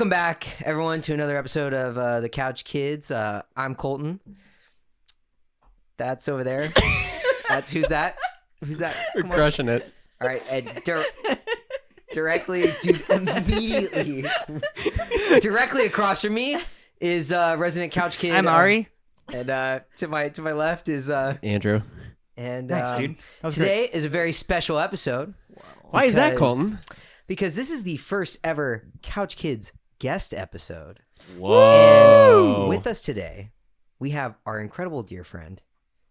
Welcome back, everyone, to another episode of The Couch Kids. I'm Colton. That's over there. That's who's that? Who's that? We're crushing it. All right, and immediately across from me is resident couch kid. I'm Ari, and to my left is Andrew. And thanks, dude. Today is a very special episode. Why is that, Colton? Because this is the first ever Couch Kids guest episode. Whoa! And with us today, we have our incredible dear friend,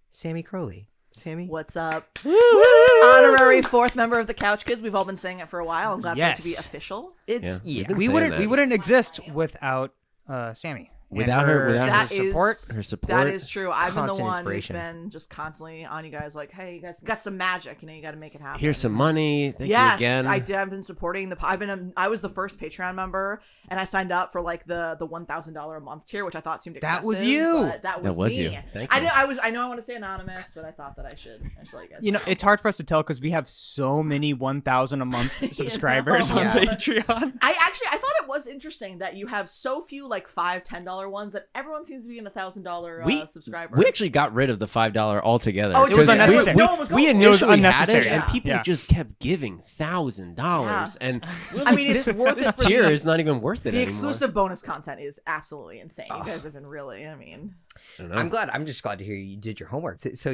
Sammie Crowley. Sammie, what's up? Honorary fourth member of the Couch Kids. We've all been saying it for a while. I'm glad for it to be official. We wouldn't exist without Sammie. Without her support. That is true. I've been the one who's inspiration. been just constantly on you guys, like, hey, you guys got some magic. You got to make it happen. Here's some money. Thank you yes, again. I did. I've been supporting the. I was the first Patreon member, and I signed up for like the $1,000 a month tier, which I thought seemed excessive. That was you. That was me. You. Thank you. I know I want to stay anonymous, but I thought that I should let you guys know. It's hard for us to tell because we have so many 1,000 a month subscribers on Patreon. I thought it was interesting that you have so few like $5, $10 ones that everyone seems to be an $1,000 subscriber. We actually got rid of the $5 altogether. Oh, it was unnecessary. No one was going. We initially unnecessary. had it, and people just kept giving $1,000, and I mean, it's worth this it. tier is not even worth it The anymore. exclusive bonus content is absolutely insane. You guys have been really. I mean, I'm just glad to hear you did your homework. So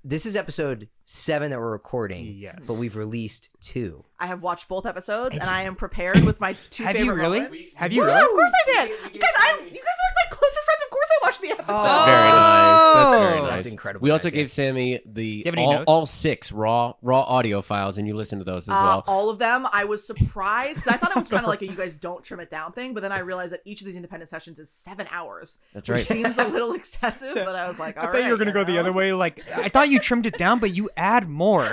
this is episode 7 that we're recording. Yes, but we've released 2. I have watched both episodes, and I am prepared with my 2 favorite Have you really? moments. Have you Well, really? Of course I did. You guys are like my closest friends. Of course I watched the episode. That's very nice. That's very nice. That's incredible. We also guys, gave Sammie the have any notes? all 6 raw audio files, and you listened to those as well. All of them. I was surprised because I thought it was kind of like a you guys don't trim it down thing, but then I realized that each of these independent sessions is 7 hours. That's which right. seems a little excessive, but I was like, all I right. thought you were gonna go the other way. Like I thought you trimmed it down, but you add more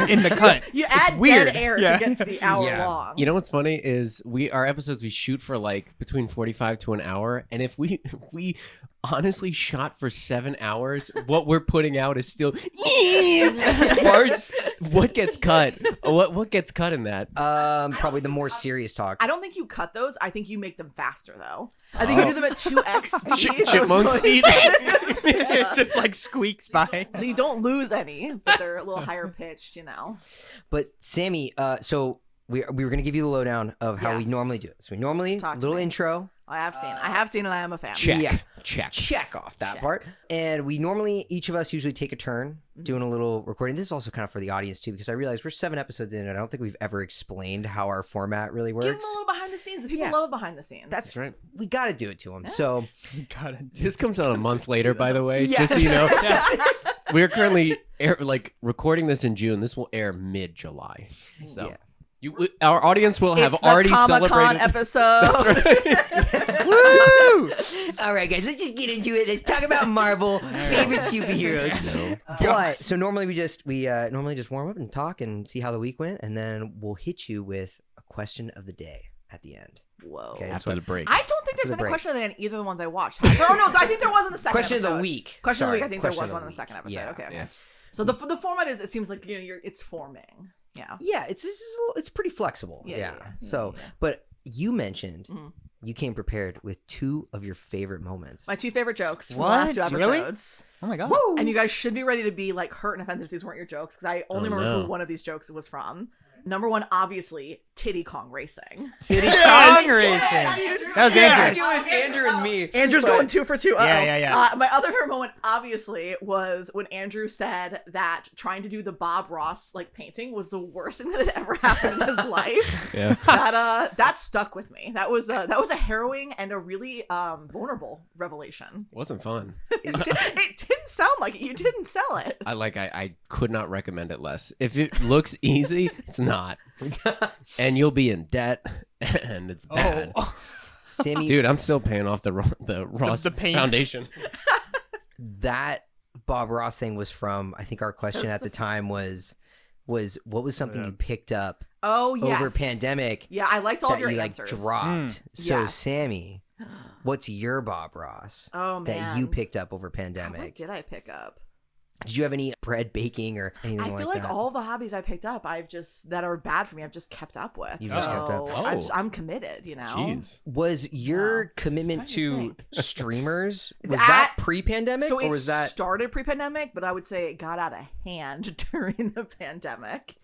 in the cut. You add weird. dead air to get to the hour long. You know what's funny is our episodes we shoot for like between 45 to an hour, and if we honestly shot for 7 hours, what we're putting out is still parts. What gets cut? What gets cut in that? Probably the more serious talk. I don't think you cut those. I think you make them faster, though. I think you do them at 2x speed. Chipmunk speed. It just like squeaks by. So you don't lose any, but they're a little higher pitched, But Sammie, so we were going to give you the lowdown of how we normally do it. So we normally little intro. I have seen, and I am a fan. Check off that part. And we normally, each of us usually take a turn doing a little recording. This is also kind of for the audience too, because I realize we're 7 episodes in, and I don't think we've ever explained how our format really works. Give them a little behind the scenes. The people love it behind the scenes. That's right. We got to do it to them. So this comes out a month later, by the way. Just so you know, we're currently recording this in June. This will air mid-July. So. Our audience will have already celebrated. It's the Comic-Con episode. Woo! All right, guys, let's just get into it. Let's talk about Marvel favorite superheroes. But so normally we normally just warm up and talk and see how the week went, and then we'll hit you with a question of the day at the end. Whoa! Okay, after the break. I don't think there's been a question of the day in either of the ones I watched. No, I think there was in the second question episode. of the week. Question of the week. I think there was one in the second episode. Yeah. Okay. So the format is, it seems like it's forming. Yeah, it's pretty flexible. Yeah. So, but you mentioned you came prepared with 2 of your favorite moments. My 2 favorite jokes from the What? last 2 episodes. Oh my god! And you guys should be ready to be like hurt and offended if these weren't your jokes, because I only remember who one of these jokes was from. Number 1, obviously, Titty Kong Racing. Titty Kong Racing. That was Andrew. It was Andrew and me. Andrew's going 2 for 2. Yeah. My other favorite moment, obviously, was when Andrew said that trying to do the Bob Ross painting was the worst thing that had ever happened in his life. Yeah. That stuck with me. That was a harrowing and a really vulnerable revelation. Wasn't fun. It didn't sound like it. You didn't sell it. I could not recommend it less. If it looks easy, it's not. And you'll be in debt, and it's bad. Sammie, dude, I'm still paying off the Ross Foundation. That Bob Ross thing was from, I think our question at the time was what was something you picked up over pandemic? Yeah, I liked all of your you answers. Dropped. So Yes. Sammie, what's your Bob Ross that you picked up over pandemic? What did I pick up? Did you have any bread baking or anything I like feel like that? all the hobbies I picked up, that are bad for me, I've just kept up with. You've so just kept up. Oh. I'm committed, you know? Jeez. Was your Wow. commitment Trying to to think. streamers, was that pre-pandemic So or it was that... started pre-pandemic, but I would say it got out of hand during the pandemic.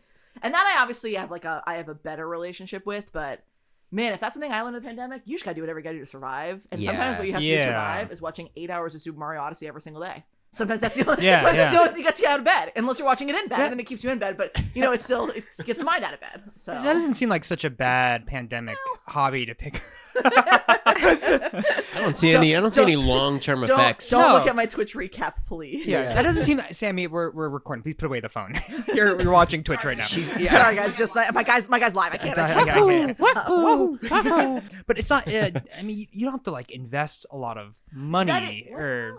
And that I obviously have I have a better relationship with, but man, if that's something I learned in the pandemic, you just gotta do whatever you gotta do to survive. And sometimes what you have to do to survive is watching 8 hours of Super Mario Odyssey every single day. Sometimes that's the only thing that gets you out of bed. Unless you're watching it in bed, then it keeps you in bed. But it still gets the mind out of bed. So That doesn't seem like such a bad pandemic hobby to pick. I don't see any long-term effects. Don't look at my Twitch recap, please. That doesn't seem. Sammy, we're recording. Please put away the phone. You're watching Twitch right now. Sorry guys, just my guy's live. I can't stop. But it's not. I mean, you don't have to invest a lot of money or.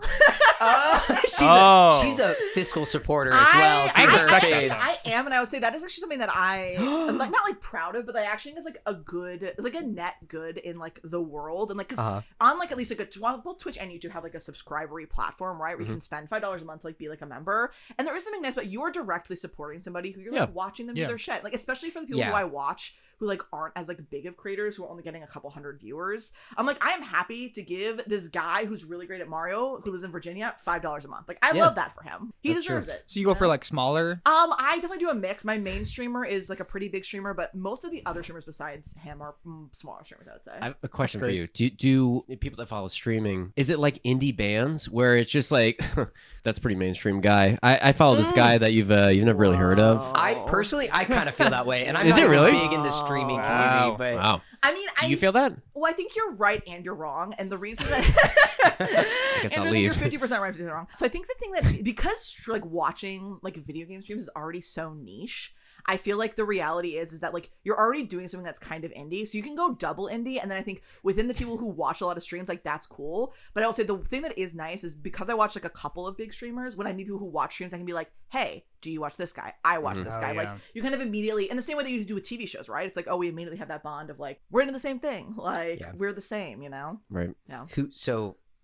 She's a fiscal supporter as well. I respect that. I am, and I would say that is actually something that I'm not proud of, but I actually think is a net good in the world, and because on at least both Twitch and YouTube have a subscribery platform, right, where you can spend $5 a month to be a member, and there is something nice about you're directly supporting somebody who you're watching them do their shit, especially for the people who I watch who aren't as big of creators, who are only getting a couple hundred viewers. I'm I am happy to give this guy who's really great at Mario, who lives in Virginia, $5 a month. I love that for him. He deserves it. So you go for smaller? I definitely do a mix. My main streamer is a pretty big streamer, but most of the other streamers besides him are smaller streamers, I would say. I have a question for you. Do people that follow streaming, is it like indie bands where it's just that's a pretty mainstream guy? I follow this guy that you've never really heard of. I personally, I kind of feel that way, and I'm Is not it really big in the streaming community, but Wow. I mean, Do you feel that? Well, I think you're right and you're wrong, and the reason that I guess I'll Andrew, leave. you're 50% right, 50% wrong. So I think the thing that because watching video game streams is already so niche, I feel the reality is that you're already doing something that's kind of indie, so you can go double indie, and then I think within the people who watch a lot of streams, that's cool. But I will say the thing that is nice is because I watch a couple of big streamers, when I meet people who watch streams, I can be hey, do you watch this guy? I watch this guy. Yeah. You kind of immediately, in the same way that you do with TV shows, right? It's we immediately have that bond of we're into the same thing, we're the same, Right. No.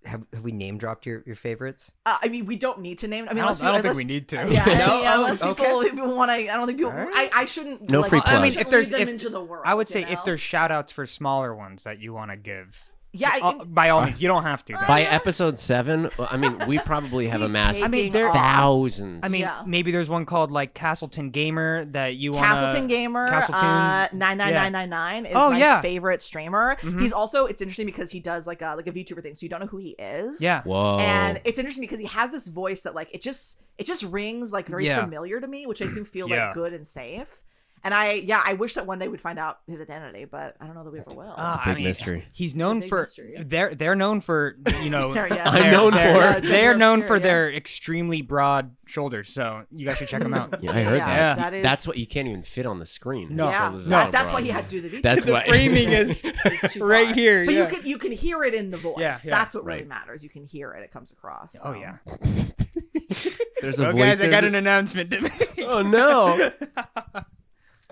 Have we name dropped your favorites? I mean, we don't need to name. I mean, I don't think we need to. Yeah, No? unless Oh, people want to. I don't think people. Right. I shouldn't. No free I mean, plugs. if there's them into the world, I would say you if know? there's shout outs for smaller ones that you want to give. Yeah, By all means, you don't have to. By episode 7, I mean, we probably have amassed there- thousands. I mean, Yeah. maybe there's one called Castleton Gamer that you want. Castleton Gamer, Castleton, 99999 is Oh, my yeah. favorite streamer. He's also, it's interesting because he does a VTuber thing, so you don't know who he is. Yeah. Whoa. And it's interesting because he has this voice that it just rings very Yeah. familiar to me, which makes me feel Yeah. good and safe. And I wish that one day we'd find out his identity, but I don't know that we ever will. a big mystery. He's known big for mystery, yeah. they're known for I'm known for- they're known for yeah. their extremely broad shoulders, so you guys should check them out. Yeah, I heard Yeah, that. that is- That's what you can't even fit on the screen. No. Yeah, shoulders are No. so that's why broad. he had to do the VTuber. That's The why framing is It's too right far. here. But yeah. you can hear it in the voice. Yeah, yeah. That's what really Right. matters. You can hear it. It comes across. Oh so. yeah. There's a Oh voice. guys, I there's got a- an announcement to make. Oh no.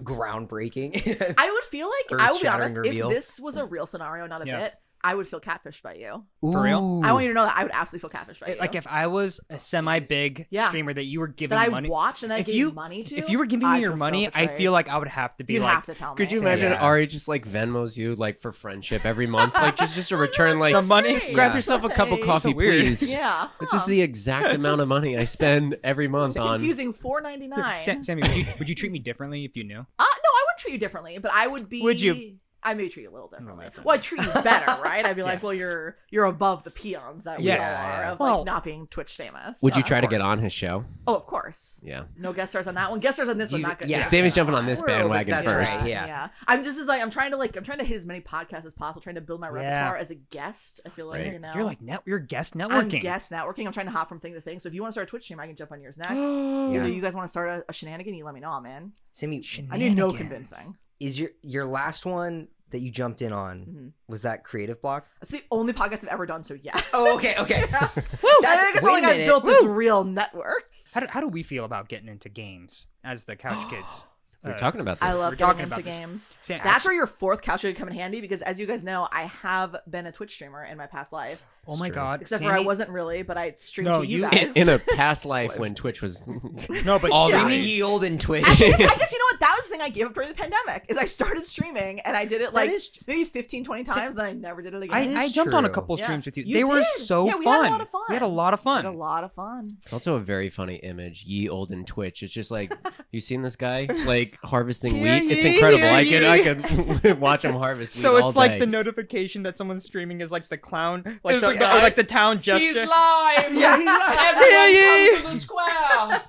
Groundbreaking. I would feel I will be honest, Earth-shattering reveal. if this was a real scenario, not a Yeah. bit, I would feel catfished by you. For real? Ooh. I want you to know that I would absolutely feel catfished by you. If I was a semi-big Yeah. streamer that you were giving that I money, watched and then I if gave you money to, if you were giving me I'd your feel so money, I betrayed. feel like I would have to be You'd like, have to tell me. Could you imagine Yeah. Ari just Venmos you for friendship every month, just a return Some money? Just grab Yeah. yourself a cup of So coffee, weird. please. Yeah. It's just the exact amount of money I spend every month It's on. confusing. $4.99. Sammy, would you treat me differently if you knew? No, I wouldn't treat you differently, but I would be. Would you? I may treat you a little differently. different. Well, I'd treat you better, right? I'd be like, Yeah. well, you're above the peons that Yes. we all are of Well- not being Twitch famous. Would you So- try to of get course. on his show? Oh, of course. Yeah. No guest stars on that one. Guest stars on this one, You- not good. yeah. Sammy's jumping on this We're a little bit- bandwagon that's first. right, yeah. I'm just I'm trying to hit as many podcasts as possible, trying to build my repertoire as a guest. I feel like Right. you know You're guest I'm networking. guest networking. I'm trying to hop from thing to thing. So if you want to start a Twitch stream, I can jump on yours next. Yeah. Either you guys want to start a shenanigan, you let me know, I'm in. Sammy, I need no Shenanigans. convincing. is your last one that you jumped in on, Mm-hmm. was that Creative Block? That's the only podcast I've ever done. So yeah. Oh, okay. I think Wait it's a like I've minute. built this real network. How do we feel about getting into games as the couch kids? We're talking about this. I love We're talking getting into about this. games. Sam, That's where your fourth couch would come in handy because, as you guys know, I have been a Twitch streamer in my past life. Oh my God. Except for I wasn't really, but I streamed No, to you you- guys. In a past life when Twitch was No, but all Just the streaming- ye olden Twitch. I guess you know what? That was the thing I gave up during the pandemic is I started streaming and I did it like is- maybe 15, 20 times, then I never did it again. I is jumped on a true. couple Yeah. streams with you. You They were did. so Yeah, we fun. had a lot of fun. We had a lot of fun. Had a lot of fun. It's also a very funny image, ye olden Twitch. It's just like, you seen this guy like harvesting wheat? It's incredible. I can watch him harvest wheat So all it's like day. the notification that someone's streaming is like the clown, like It's the, like, the- like the town gesture. He's live. Yeah, he's live. Everyone come to the square.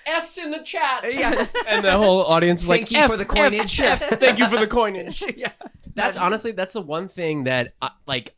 F's in the chat. Yeah. And the whole audience is like, Thank you F, for the coinage. F, F. Thank you for the coinage. Yeah. That's honestly, that's the one thing that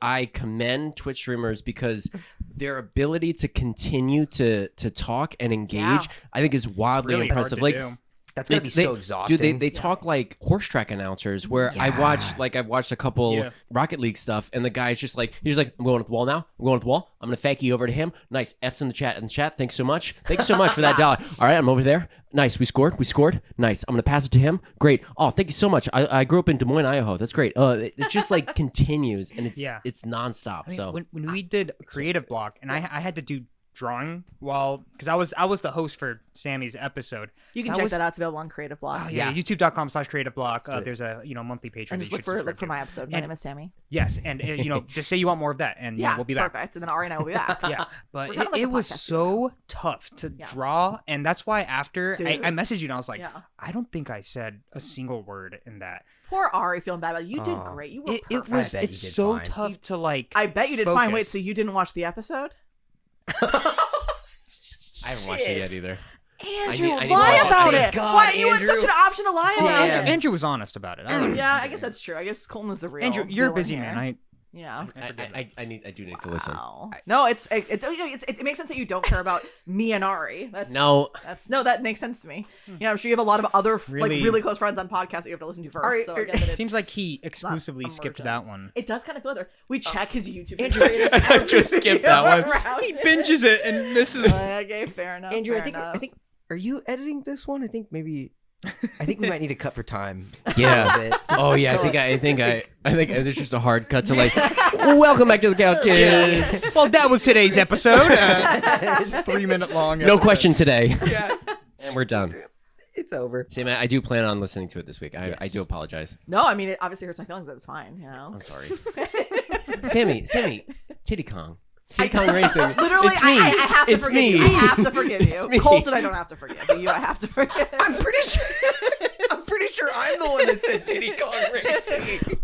I commend Twitch streamers because their ability to continue to talk and engage, Yeah. I think is wildly Really hard impressive. to like, do. That's gonna be so exhausting. Dude, they talk like horse track announcers where I've watched a couple Rocket League stuff and the guy's just like, he's like, I'm going with the wall now. I'm going with the wall. I'm going to fake you over to him. Nice. F's in the chat. Thanks so much. Thanks so much for that dollar. All right. I'm over there. Nice. We scored. Nice. I'm going to pass it to him. Great. Oh, thank you so much. I grew up in Des Moines, Idaho. That's great. It just like continues and it's nonstop. I mean, So when we did Creative Block, and I had to do drawing because I was the host for Sammie's episode. You can check that out. It's available on Creative Block. Oh, yeah, YouTube.com/Creative Block. There's a monthly page. And just look for my episode. My name is Sammie. Yes, and just say you want more of that, and we'll be back. Perfect. And then Ari and I will be back. Yeah, but We're kind of like it a was podcast so tough to draw, and that's why after Dude. I messaged you and I was like, Yeah. I don't think I said a single word in that. Poor Ari feeling bad about it. You did great. You were It perfect. was bet you it's did so fine. tough to like. I bet you did fine. Wait, focus. so you didn't watch the episode? I haven't watched it yet either. Andrew, I need to lie watch it. about Thank it. God, Why you had Andrew. such an option to lie about Damn. it? Andrew was honest about it. Yeah, I guess that's true. I guess Colton is the real. Andrew, you're a villain busy here. man. Yeah. I do need to listen. Wow. No, it makes sense that you don't care about me and Ari. That makes sense to me. I'm sure you have a lot of other Really- really close friends on podcasts that you have to listen to first. Ari, so I get that it's Seems like he exclusively skipped that emergent. one. It does kind of feel there. We check his YouTube. Andrew, I just skipped that one. He binges it and misses. Okay, fair enough. Andrew, fair I enough. think. Are you editing this one? I think we might need to cut for time. Yeah. A little bit. Oh yeah, I think there's just a hard cut to like, welcome back to the couches. Well, that was today's episode. It's 3-minute long. No episode. question today, Yeah, and we're done. it's over. Sam, I do plan on listening to it this week. I do apologize. No, I mean it obviously hurts my feelings, but it's fine. I'm sorry. Sammy, Titty Kong. Titty Kong Racing. Literally, It's me. I have to It's forgive me. you. I have to forgive you. me. Colton, I don't have to forgive. But you, I have to forgive. I'm pretty sure I'm the one that said Titty Kong Racing.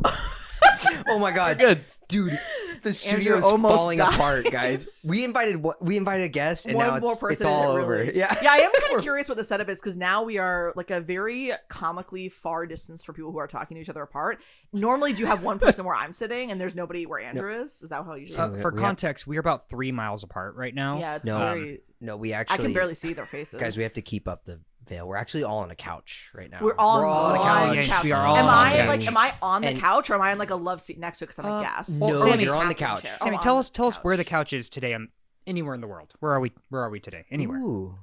Oh my god, Good. dude. The studio is almost falling died. apart, guys. We invited a guest, and One now more it's person all did it, over. really. Yeah, Yeah, I am kind of curious what the setup is because now we are like a very comically far distance for people who are talking to each other apart. Normally, do you have one person where I'm sitting and there's nobody where Andrew is? Is that how you do it? For We have- context, we're about 3 miles apart right now. Yeah, it's No. very. No, we I actually. can barely see their faces. Guys, we have to keep up the veil. We're actually all on a couch right now. We're all on a the couch. Yes, couch. we are all am on I the like? couch. Am I on the And- couch or am I in like a love seat next to it because I'm a guest? no, Sammy, you're on the captain couch. chair. Sammy, Oh, tell on us the where the couch. couch is today. Anywhere in the world. Where are we today? Anywhere. Ooh,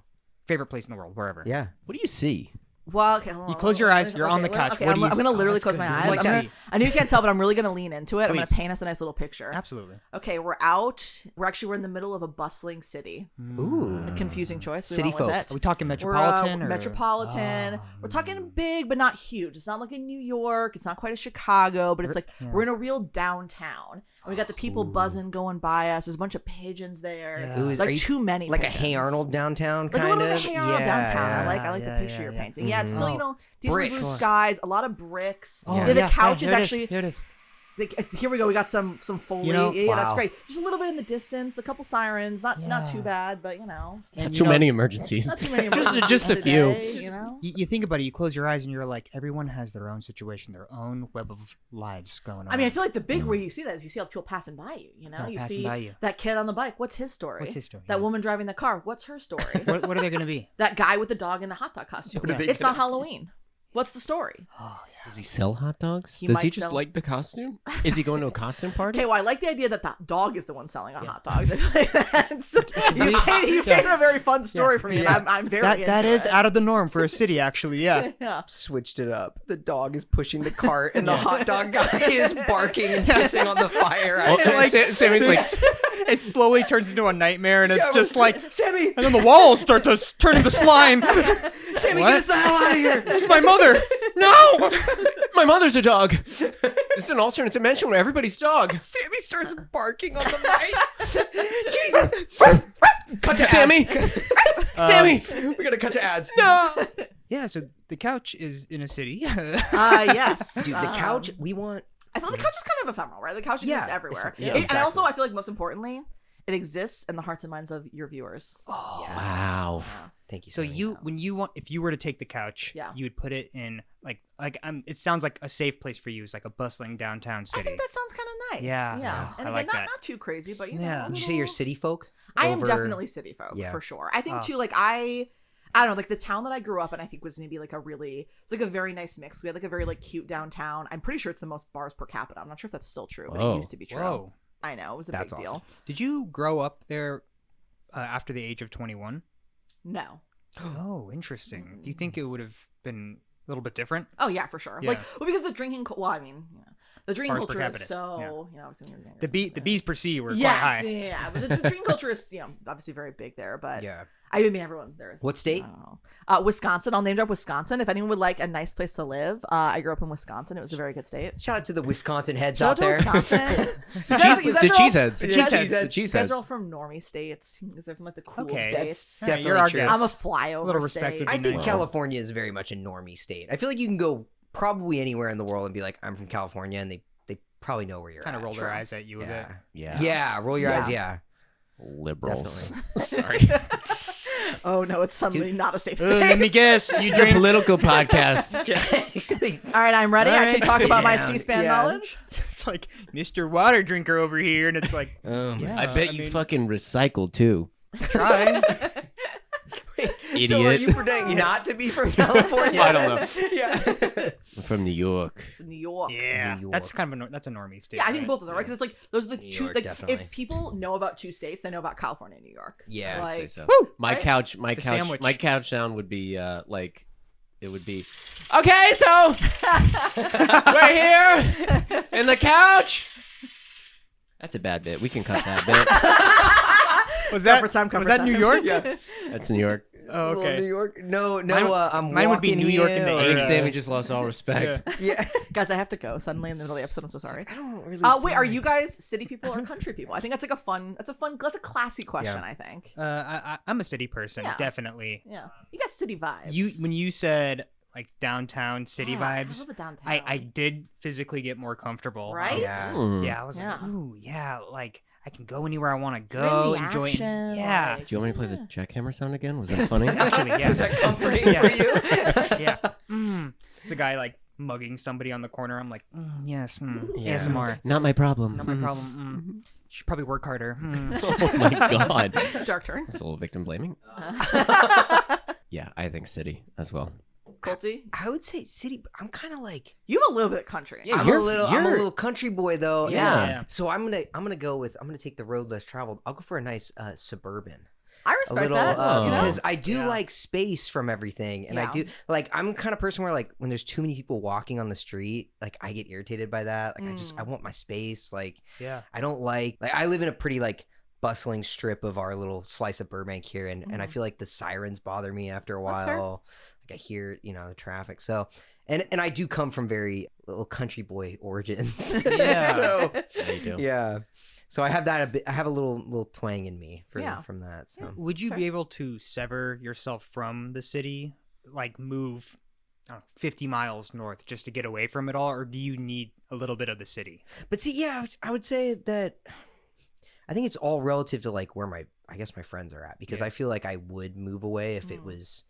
Favorite place in the world. Wherever. yeah. What do you see? Well, okay, hold on, You close your eyes, you're on the couch. Okay, What I'm do you gonna see? literally that's close good. my This eyes. is like I'm gonna, that. I know you can't tell, but I'm really gonna lean into it. I'm gonna Please. paint us a nice little picture. Absolutely. Okay, we're in the middle of a bustling city. Ooh. A confusing choice. We City went with folk. it. Are we talking We're, metropolitan? or? metropolitan. We're talking big, but not huge. It's not like in New York. It's not quite a Chicago, but it's like we're in a real downtown. And we got the people buzzing going by us. There's a bunch of pigeons there. Yeah. Ooh, Like are you- too many. Like a pigeons. Hey Arnold downtown, Like kind a little bit of. of Hey Arnold downtown. I like the picture you're painting. Yeah, it's still decently blue skies, a lot of bricks. Oh, The couch here is it actually. Here it is. Here we go. We got some foliage. You know, yeah, that's wow. great. Just a little bit in the distance. A couple sirens. Not too Yeah. bad, but Not And, too you know, many emergencies. not too many. Just emergencies a few. today, you know. You think about it, you close your eyes and you're like, everyone has their own situation, their own web of lives going on. I mean, I feel like the big way you see that is you see all the people passing by you. You know, Yeah, you passing see by you. that kid on the bike. What's his story? What's his story? That Yeah. woman driving the car. What's her story? what are they going to be? that guy with the dog in the hot dog costume. What are they It's not gonna- Halloween. What's the story? Does he sell hot dogs? He Does might he just sell- like the costume? Is he going to a costume party? Okay, well, I like the idea that the dog is the one selling on hot dogs. I feel like that's, you painted a very fun story for me, and I'm very That into is it. out of the norm for a city, actually. Yeah. Yeah. Switched it up. The dog is pushing the cart, and the hot dog guy is barking and pissing on the fire. Well, like- Sammy's like, It slowly turns into a nightmare, and it's Yeah, just like, Sammy, and then the walls start to turn into slime. Sammy, What? get us the hell out of here! It's my mother. No. my mother's a dog. It's an alternate dimension where everybody's dog. Sammy starts barking on the mic. Jesus! Cut to Sammy! Sammy! We're gonna cut to ads. No! Yeah. So the couch is in a city. Yes. Dude, the couch. We want. I feel the couch is kind of ephemeral, right? The couch exists Yeah, everywhere. yeah, And exactly. also, I feel like most importantly, it exists in the hearts and minds of your viewers. Wow. Thank you. So Sammy. when you want, if you were to take the couch, Yeah. you would put it in it sounds like a safe place for you. It's like a bustling downtown I city. think that sounds kind of nice. Yeah, Yeah. yeah, And I again, like not that. not too crazy, but you Yeah. know. a Would you say you're little- city folk? I am over- definitely city folk Yeah. for sure. I think Oh. too, like I don't know, like the town that I grew up in, I think was maybe like it's like a very nice mix. We had like a very like cute downtown. I'm pretty sure it's the most bars per capita. I'm not sure if that's still true, but Whoa. it used to be true. Whoa. I know, it was a That's big deal. awesome. Did you grow up there after the age of 21? No. Oh, interesting. Do you think it would have been a little bit different? Oh yeah, for sure. Yeah. Like, well, because the drinking. Well, I mean, the drinking Bars per culture capita. is so Yeah. you know, obviously when you're younger, The B's per C were yes, quite high. yeah. But the drinking culture is obviously very big there. But Yeah. I mean everyone there is. What state? I don't know. Wisconsin. I'll name drop Wisconsin. If anyone would like a nice place to live, I grew up in Wisconsin. It was a very good state. Shout out to the Wisconsin heads Shout out out to there. Wisconsin. The cheeseheads. The Yeah, cheeseheads. cheeseheads. The You guys are all cheeseheads. from normie states. You guys are from like the cool Okay, states. That's definitely you're our true. guest. I'm a flyover Little respect state. would I be think nice. California is very much a normie state. I feel like you can go probably anywhere in the world and be like, I'm from California, and they probably know where you're Kind at. of roll their True. eyes at you a bit. Yeah. Yeah. Yeah, roll your eyes, yeah. Liberals. Definitely. Sorry. Oh no, it's suddenly not a safe space. Let me guess. You It's a drink. political podcast. All right, I'm ready. I Alright. can talk about my Yeah, C-SPAN yeah. knowledge. It's like Mr. Water Drinker over here, and it's like, Oh my yeah, I bet you mean, fucking recycle too. try. Idiot. So are you pretending not to be from California? I don't know. Yeah. I'm from New York. It's New York. Yeah, New that's York. kind of that's a normie state. Yeah, I think right? both of them, right? Because it's like those are the New two. York, Like, definitely. if people know about two states, they know about California and New York. Yeah, like, I'd say so. Woo! My Right? couch, The sandwich. my couch sound would be like, it would be, okay, so we're here in the couch. That's a bad bit. We can cut that bit. Was that Comfort time, was comfort that time. New York? Yeah. That's New York. Oh, Little New okay. York. No, Mine- I'm mine would be walking New York in the here, I think Yeah. Sammy just lost all respect. Yeah. Yeah. Guys, I have to go suddenly in the middle of the episode. I'm so sorry. I don't really. Wait, are feel you guys city people or country people? I think that's like that's a classy question. Yeah. I think. I'm a city person, Yeah. definitely. Yeah, you got city vibes. When you said like downtown city Yeah, I vibes, love a downtown. I did physically get more comfortable. Right? Yeah. Hmm. Yeah, I was like, Yeah. ooh, yeah, like I can go anywhere I want to You're in go, the enjoy action, it. Yeah, like- Do you want me to play the jackhammer sound again? Was that funny? actually, yeah. Was that comforting Yeah. for you? yeah. It's a guy like mugging somebody on the corner. I'm like, yes, Yeah. ASMR. Not my problem. Not my problem. Should probably work harder. Oh my god. Dark turn. That's a little victim blaming. Yeah, I think city as well. Colty, I would say city. I'm kind of like. you have a little bit of country. I'm a little country boy though. Yeah. Yeah. So I'm gonna take the road less traveled. I'll go for a nice suburban. I A respect little that. You know? because I do Yeah. like space from everything, and I Yeah. do like I'm the kind of person where like when there's too many people walking on the street, like I get irritated by that. Like I want my space. Like Yeah. I don't like I live in a pretty like bustling strip of our little slice of Burbank here, and I feel like the sirens bother me after a That's fair. while. Like I hear the traffic. So and I do come from very little country boy origins. Yeah. So Yeah, you do. yeah. So I have that a bit. I have a little twang in me from that. So Would you Sure. be able to sever yourself from the city, like move 50 miles north just to get away from it all, or do you need a little bit of the city? But see, yeah, I would say that I think it's all relative to like where my friends are at, because Yeah. I feel like I would move away if it was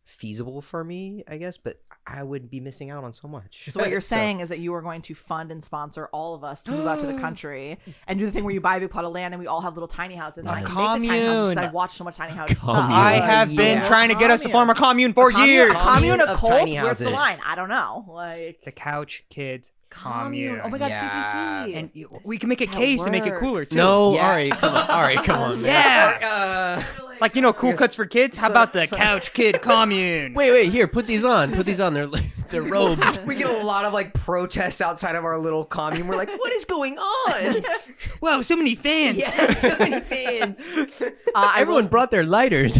feasible for me, I guess. But I would be missing out on so much. So what you're saying is that you are going to fund and sponsor all of us to move out to the country and do the thing where you buy a big plot of land and we all have little tiny houses. And I can make the tiny houses because I watched so much tiny house stuff. I have been trying to get us to form a commune for years. Commune, a of cult? tiny Where's the houses. line? I don't know. Like The Couch Kids Commune. Oh my god, Yeah. CCC. And we can make a That case to make it cooler works. too. No, Yeah. all right, come on. All right, come on. Man. Yeah. Like, you know, cool cuts for kids? How about the so- Couch Kid Commune? Wait, here, put these on. Put these on. They're robes. We get a lot of like protests outside of our little commune. We're like, what is going on? Whoa, so many fans. Yeah, so many fans. Everyone brought their lighters.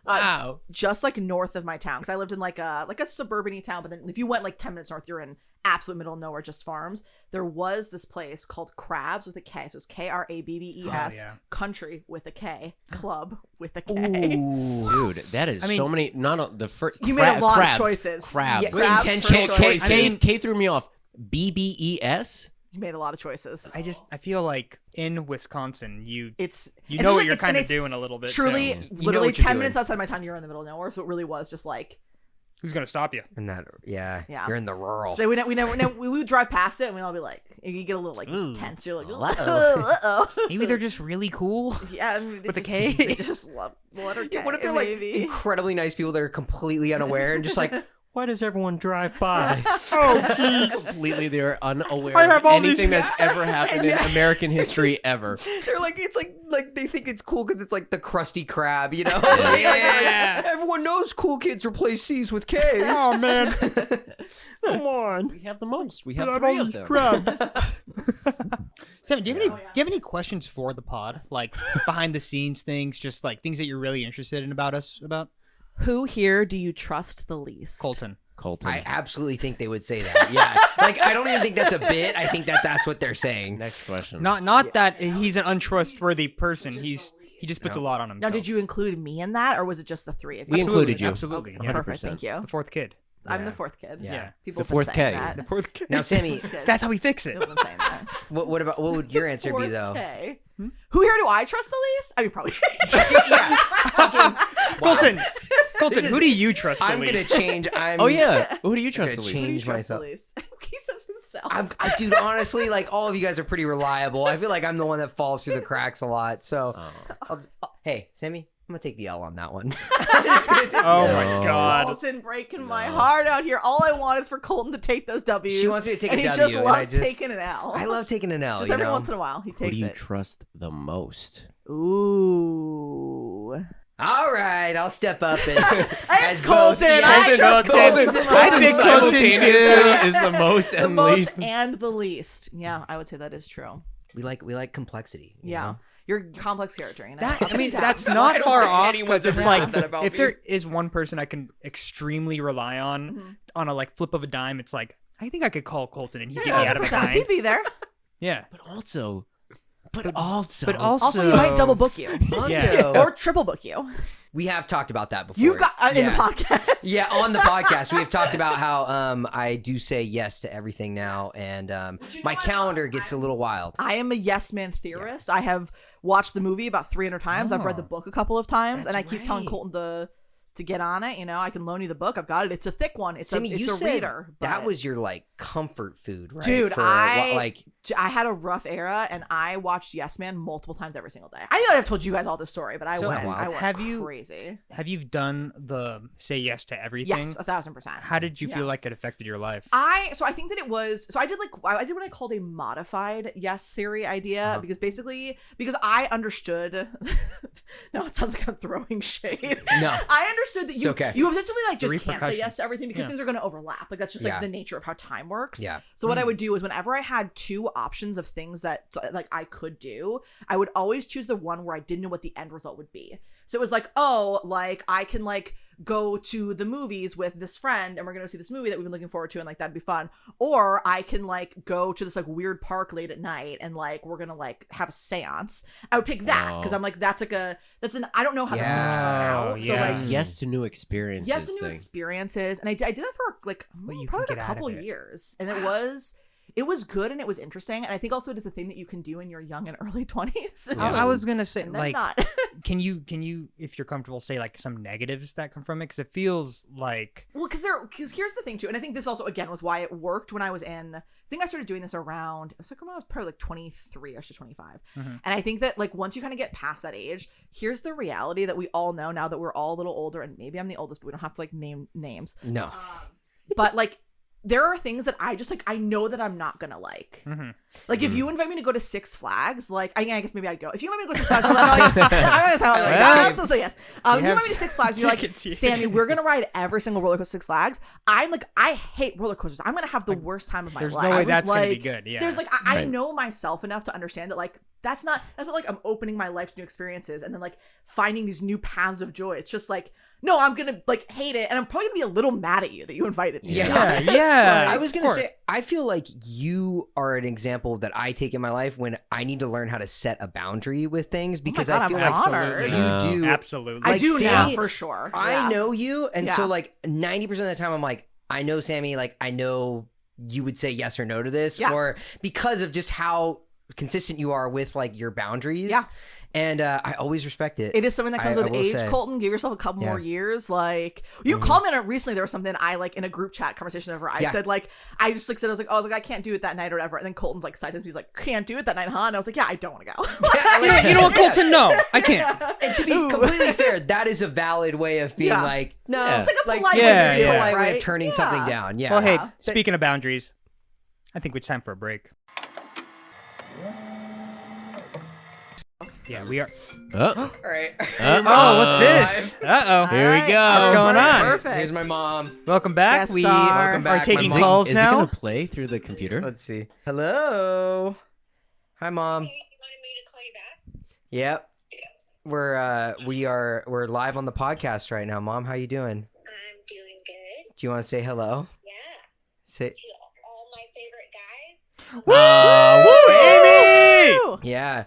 Wow. Just like north of my town, because I lived in like a suburban-y town, but then if you went like 10 minutes north, you're in absolute middle of nowhere, just farms. There was this place called Crabs with a K, so it's Krabbes, Oh, yeah. country with a K, club with a K. Ooh. Dude, that is mean, so many. Not on the first. You made a lot crabs, of choices. Crabs. Yeah, Crabs intentional for choices. choices. K threw me off. BBES. You made a lot of choices. I feel like in Wisconsin, you It's know what just- you're kind of it's doing a little bit. truly, too. literally what you're 10 doing. minutes outside my town, you're in the middle of nowhere, so it really was just like, Who's gonna stop you? And that, yeah, Yeah. you're in the rural. so we would drive past it and we'd all be like, you get a little like tense, you're like, Uh-oh. uh-oh. Maybe they're just really cool. Yeah, I mean, With a just, K? They just love the letter K. Yeah, what if they're like maybe? incredibly nice people that are completely unaware and just like, why does everyone drive by? Completely, they're unaware I of have all these- anything that's ever happened in American history ever. They're like, it's like they think it's cool because it's like the Krusty Krab, you know? Yeah. Everyone knows cool kids replace C's with K's. Oh man. Come on. We have the most. We have 3 of them. Seven, do you have any questions for the pod? Like behind the scenes things, just like things that you're really interested in about us about? Who here do you trust the least? Colton. I absolutely think they would say that. Yeah. Like, I don't even think that's a bit. I think that's what they're saying. Next question. Not that he's an untrustworthy person. He just puts a lot on Now, himself. did you include me in that, or was it just the three of you? We included you. Absolutely. Okay, Yeah. perfect. Thank you. The fourth kid. I'm the fourth kid. Yeah. People The fourth have been saying K. that. The fourth kid. Now, Sammy, That's how we fix it. People have been saying that. what would your answer be, Fourth though? K. Who here do I trust the least? I mean, probably. Yeah. Colton, This who is- do you trust the I'm going least? to change. Oh yeah. Who do you trust the gonna least? Who do you change trust the myself. least? He says himself. Dude, honestly, like, all of you guys are pretty reliable. I feel like I'm the one that falls through the cracks a lot. So, hey, Sammy, I'm going to take the L on that one. I'm just gonna take Oh the L. my god. Colton breaking my heart out here. All I want is for Colton to take those W's. She wants me to take and a he W, just and loves I just- taking an L. I love taking an L, Just you every know? once in a while, he Who takes do you it. trust the most? Ooh. All right, I'll step up as It's both- Colton. yeah. I trust Colton. I think Colton Simultaneously too. is the most The and most least. and the least. Yeah, I would say that is true. We like complexity. you Yeah. know? You're a complex character, you know? That, Ups I mean, and downs. that's I not don't far think off anyone's because it's ever like said that about if me. there is one person I can extremely rely on on a like flip of a dime, it's like I think I could call Colton and he'd get me out of a 100%. bind. He'd be there. Yeah. But also, But also, Also, he might double book you. Yeah. Or triple book you. We have talked about that before. You've got in the Yeah. podcast. Yeah, on the podcast, we have talked about how I do say yes to everything now, and my calendar gets a little wild. I am a yes man theorist. I have watched the movie about 300 times. I've read the book a couple of times, and I keep telling right. Colton to get on it. You know, I can loan you the book. I've got it. It's a thick one. It's Sammy, a you said reader. that but- was your like comfort food, right? Dude, For, I had a rough era, and I watched Yes Man multiple times every single day. I know I've told you guys all this story, but I So went wild. Have you- crazy. Have you done the say yes to everything? Yes, 1,000%. How did you Yeah. feel like it affected your life? I think that it was I did what I called a modified yes theory idea because I understood. No, it sounds like I'm throwing shade. No. I understood that you okay. you essentially like just can't say repercussions. yes to everything because Yeah. things are going to overlap. Like that's just like Yeah. the nature of how time works. Yeah. So what I would do is whenever I had two options of things that like I could do, I would always choose the one where I didn't know what the end result would be. So it was like, oh, like I can like go to the movies with this friend and we're gonna see this movie that we've been looking forward to and like that'd be fun. Or I can like go to this like weird park late at night and like we're gonna like have a seance. I would pick that because I'm like that's an I don't know how that's gonna turn out. So Yeah. like yes to new experiences. yes to new thing. experiences, and I did that for like What you probably can like a get out of couple it. years, and it was it was good and it was interesting. And I think also it is a thing that you can do in your young and early 20s. I was gonna say, And then like, not. can you, if you're comfortable, say like some negatives that come from it? Because it feels like, Well, because here's the thing too, and I think this also again was why it worked when I was in. I think I started doing this around. It was like when I was probably like 23 or 25, and I think that like once you kind of get past that age, here's the reality that we all know now that we're all a little older, and maybe I'm the oldest, but we don't have to like name names. No. But like there are things that I just like I know that I'm not gonna like. Like if you invite me to go to Six Flags, like I guess maybe I'd go. If you invite me to go to Six Flags, I'm like, so yes. If you invite me to Six Flags, you're like, Sammie, we're gonna ride every single roller coaster at Six Flags. I'm like, I hate roller coasters. I'm gonna have the worst time of my life. there's no way that's like, gonna be good. Yeah. There's like I know myself enough to understand that like that's not like I'm opening my life to new experiences and then like finding these new paths of joy. It's just like, no, I'm gonna like hate it, and I'm probably gonna be a little mad at you that you invited me. Yeah. I was gonna say, I feel like you are an example that I take in my life when I need to learn how to set a boundary with things because God, I feel I'm like honored. you do. Absolutely. I Like, do now Sammie, for sure. I know you, and Yeah. so like 90% of the time, I'm like, I know Sammie, like I know you would say yes or no to this, or because of just how consistent you are with like your boundaries. Yeah. And I always respect it. It is something that comes I with will age, say. Colton. Give yourself a couple more years. Like you called me on it recently. There was something I like in a group chat conversation over. I said like I just like said I was like I can't do it that night or whatever. And then Colton's like side to me, he's like, can't do it that night, huh? And I was like, yeah, I don't want to go. You know what, Colton? No, I can't. And to be completely fair, that is a valid way of being like, no, It's like a polite like, way yeah, to do it, polite way right? of turning Yeah. something down. Yeah. Well, hey, speaking of boundaries, I think it's time for a break. Yeah, we are. Oh, All right. Oh, what's this? Uh-oh. Here we go. What's going on? Perfect. Here's my mom. Welcome back. Guest We star. Welcome are back, taking my mom. calls is now. it gonna play through the computer? Let's see. Hello. Hi, mom. You wanted me to call you back? Yep. We're live on the podcast right now, Mom. How you doing? I'm doing good. Do you want to say hello? Yeah. Say To all my favorite guys. Woo, Amy! yeah.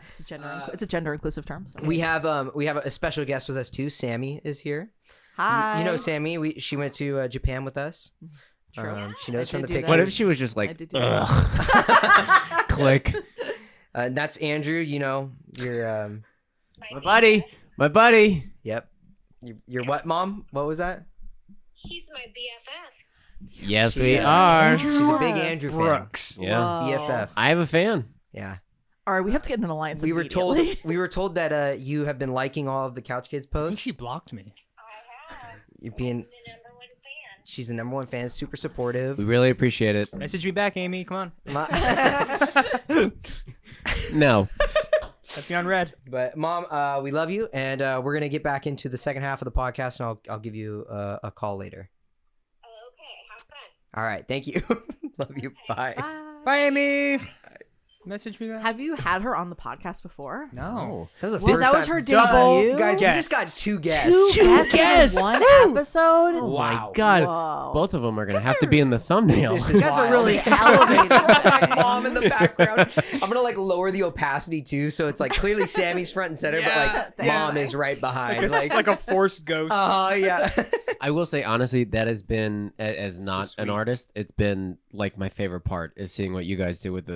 It's a gender inclusive term. So. We have a special guest with us too. Sammie is here. Hi. You know Sammie. She went to Japan with us. True. She knows I from the did do pictures. that. What if she was just I like, did do that. ugh. Click. And that's Andrew. You know, you're My buddy. Yep. You're what, Mom? What was that? He's my BFF. Yes, we Yeah. are. She's a big Andrew fan. Brooks. Yeah. BFF. I have a fan. Yeah. All right, we have to get in an alliance. We were told immediately. that you have been liking all of the Couch Kids I think posts. she blocked me. I have. You're being I'm the number one fan. she's the number one fan, super supportive. We really appreciate it. Message me back, Amy. Come on. No. Left me on red. But Mom, we love you, and we're gonna get back into the second half of the podcast, and I'll give you a call later. Oh, okay. Have fun. All right, thank you. Love you. Bye. Bye, Amy. Message me back. Have you had her on the podcast before? No. That was the Well, first that was time. her Duh, debut? guys. We Guest. just got two guests. Two guests in one episode. Oh Wow. my God. Whoa. Both of them are going to have to be in the thumbnail. This You is guys are wild. really elevating. My mom in the background. I'm gonna like lower the opacity too, so it's like clearly Sammie's front and center, but like thanks. Mom is right behind. It's like a forced ghost. Yeah. I will say, honestly, that has been, as not Just an sweet. artist, it's been like my favorite part is seeing what you guys do with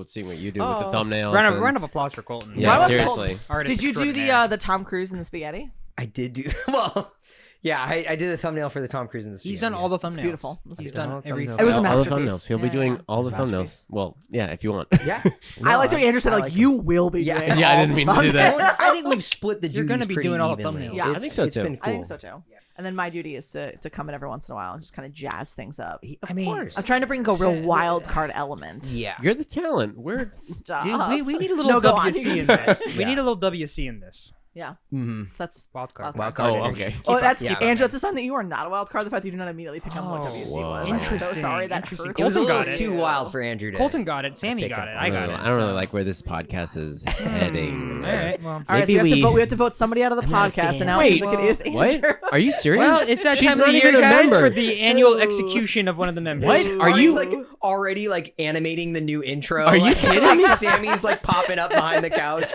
seeing what you do with the Oh. thumbnails. Round of applause for Colton. Yeah, Round of seriously. Artist Did you do extraordinaire. the Tom Cruise and the spaghetti? I did do well. Yeah, I did the thumbnail for the Tom Cruise in this. He's done all the thumbnails. beautiful. It's He's beautiful. done every. Thumbnails. It was a all the masterpiece. thumbnails. He'll be Yeah, doing yeah. all the thumbnails. Masterpiece. Well, yeah, if you want. Yeah. I liked what Andrew said. I Like, like you will be Yeah. doing. Yeah, I all didn't the mean to do that. thumbnails. I think we've split the duties. You're gonna be pretty doing all the evenly. thumbnails. Yeah. I think so, It's too. been cool. I think so too. And then my duty is to come in every once in a while and just kind of jazz things up. Of mean, course. I'm trying to bring a real wild card element. Yeah. You're the talent. We're Stop. Dude, we need a little No, go on. WC in this. We Yeah. need a little WC in this. Yeah. Mm-hmm. So that's Wild card. Wild card. Oh, energy. okay. Oh, that's Yeah. Andrew. That's a sign that you are not a wild card. The fact that you do not immediately pick up what Oh, WC whoa. was. I'm so Interesting, sorry. That interesting. hurts. It was a Colton little got it. too wild for Andrew to. Colton got it. Sammy pick got up it. on I I got don't, it. know, I don't really so- like where this podcast is heading. All right. Well. All right, so Maybe we have to vote somebody out of the I'm not a podcast, fan. and now Wait, it seems like it is What? Andrew. Are you serious? Well, it's that She's time of not the year, even a guys, member. for the annual Ooh. execution of one of the members. What? Are He's you? like already like animating the new intro? Are you like, kidding like, me? Sammie's like popping up behind the couch.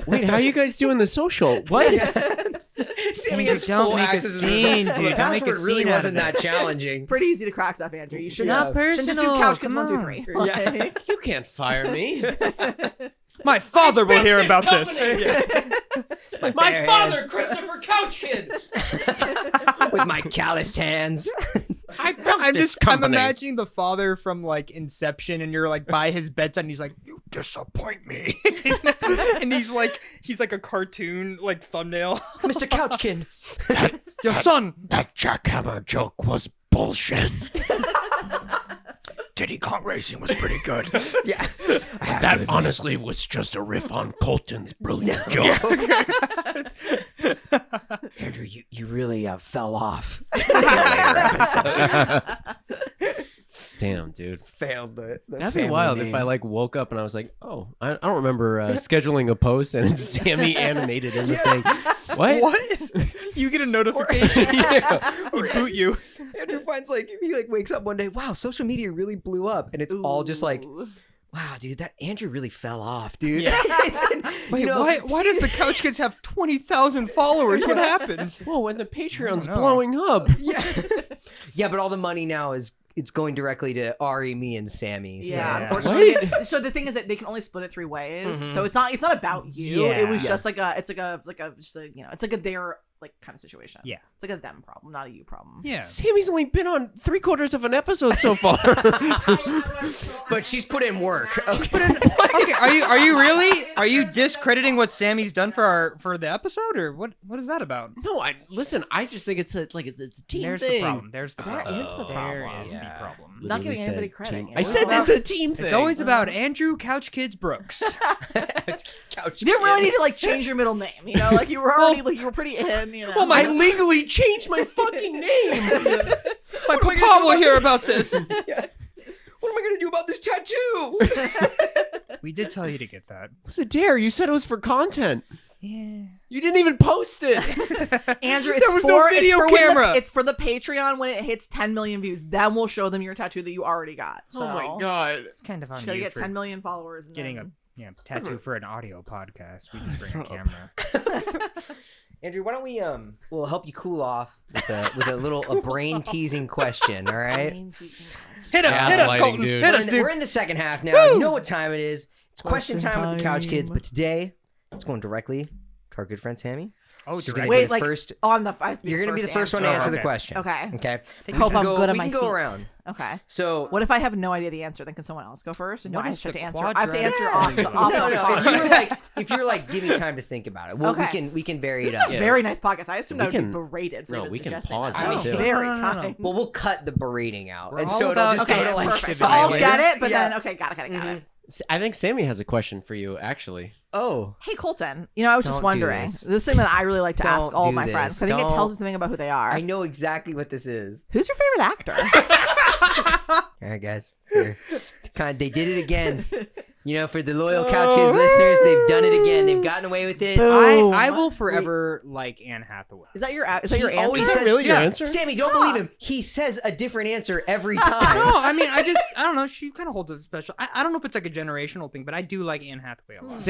Wait, how are you guys doing the social? What? Sammy Andrew, has don't full make a access to scene, the dude. The Don't make a password really scene out of wasn't that it. challenging. Pretty easy to crack stuff, Andrew. You should It's just, not shouldn't just do personal, couch kids come 1, 2, on. 3. Yeah. Like, You can't fire me. My father will hear about this. My bare father, Christopher Couch Kid. With my calloused hands. I built this I'm company. imagining the father from like Inception, and you're like by his bedside, and he's like, "You disappoint me," and he's like a cartoon like thumbnail. Mr. Couchkin. Your son. That jackhammer joke was bullshit. Diddy Kong Racing was pretty good. Yeah. That honestly was just a riff on Colton's brilliant joke. Andrew, you really fell off. Damn, dude. Failed the That'd be family wild name. if I like woke up and I was like, oh, I don't remember scheduling a post and it's Sammie animated in the thing. What? What? You get a notification. Yeah. We boot you. Andrew finds he wakes up one day, wow, social media really blew up, and it's all just like, ooh. wow, dude, that Andrew really fell off, dude. Yeah. Wait, Why does the Couch Kids have 20,000 followers? What happened? Whoa, when the Patreon's I don't know. blowing up. Yeah, yeah, but all the money now it's going directly to Ari, me, and Sammy. So. Yeah, Yeah. unfortunately. So the thing is that they can only split it 3 ways. So it's not about you. Yeah. It was Yeah. just it's like a their like kind of situation. Yeah. It's like a them problem, not a you problem. Yeah. Sammy's only been on 3/4 of an episode so far. But she's put in work. Okay. Okay, are you discrediting what Sammy's done for the episode, or what is that about? No, I just think it's a team There's thing. the problem. There's the There problem. is the There problem. is the problem. Not giving Literally anybody said credit, team. you I know? said it's a team thing. It's always about Andrew Couch Kids Brooks. Couch You didn't really kid. need to like change your middle name, you know? Like you were already you were pretty in, you know. Well, I legally changed my fucking name. My papa will hear about this. Yeah. What am I gonna do about this tattoo? We did tell you to get that. What's a dare? You said it was for content. Yeah. You didn't even post it. Andrew, it's There was no video camera. It's for the Patreon when it hits 10 million views. Then we'll show them your tattoo that you already got. So, Oh my god. It's kind of on Just gotta you get for 10 million followers. And getting then... tattoo for an audio podcast. We didn't bring a camera. Andrew, why don't we we'll help you cool off with a brain teasing question, all right? Hit us, Gaslighting, Colton. dude. Hit us, We're dude. in the second half now. You know what time it is. It's question time with the Couch Kids, time. but today it's going directly to our good friend Sammy. Oh, She's direct. gonna be Wait, the like first. I'm the. I have to be You're gonna be the first one to answer. answer the Okay. question. Okay. Okay. I hope I'm good on we my can go feet. around. Okay. So What if I have no idea the answer? Then can someone else go first? Or no, What I is have to the answer. I have to quadratic answer off the triangle? opposite no. card. If you're like, give me time to think about it. Well, Okay. we can vary This it is up. a very nice podcast. I assumed We I would be can- berated for no, even we can suggesting pause that. it, That was too. very No. kind. Well, we'll cut the berating out, We're and all so it'll about just Okay, go to like perfect. So civil I'll violence. get it, but Yeah. then okay, got it. I think Sammie has a question for you, actually. Oh, Hey Colton, I was just Don't do wondering this. thing that I really like to ask Don't all do of my this. friends. 'Cause I think it Don't. tells you something about who they are. I know exactly what this is. Who's your favorite actor? All right, guys. Here. They did it again. For the loyal Couch Kids listeners, they've done it again. They've gotten away with it. Boom. I will forever like Anne Hathaway. Is that your He answer? always Is that says- really your yeah. answer? Sammy, don't believe him. He says a different answer every time. No, I mean, I don't know. She kind of holds a special. I don't know if it's like a generational thing, but I do like Anne Hathaway a lot.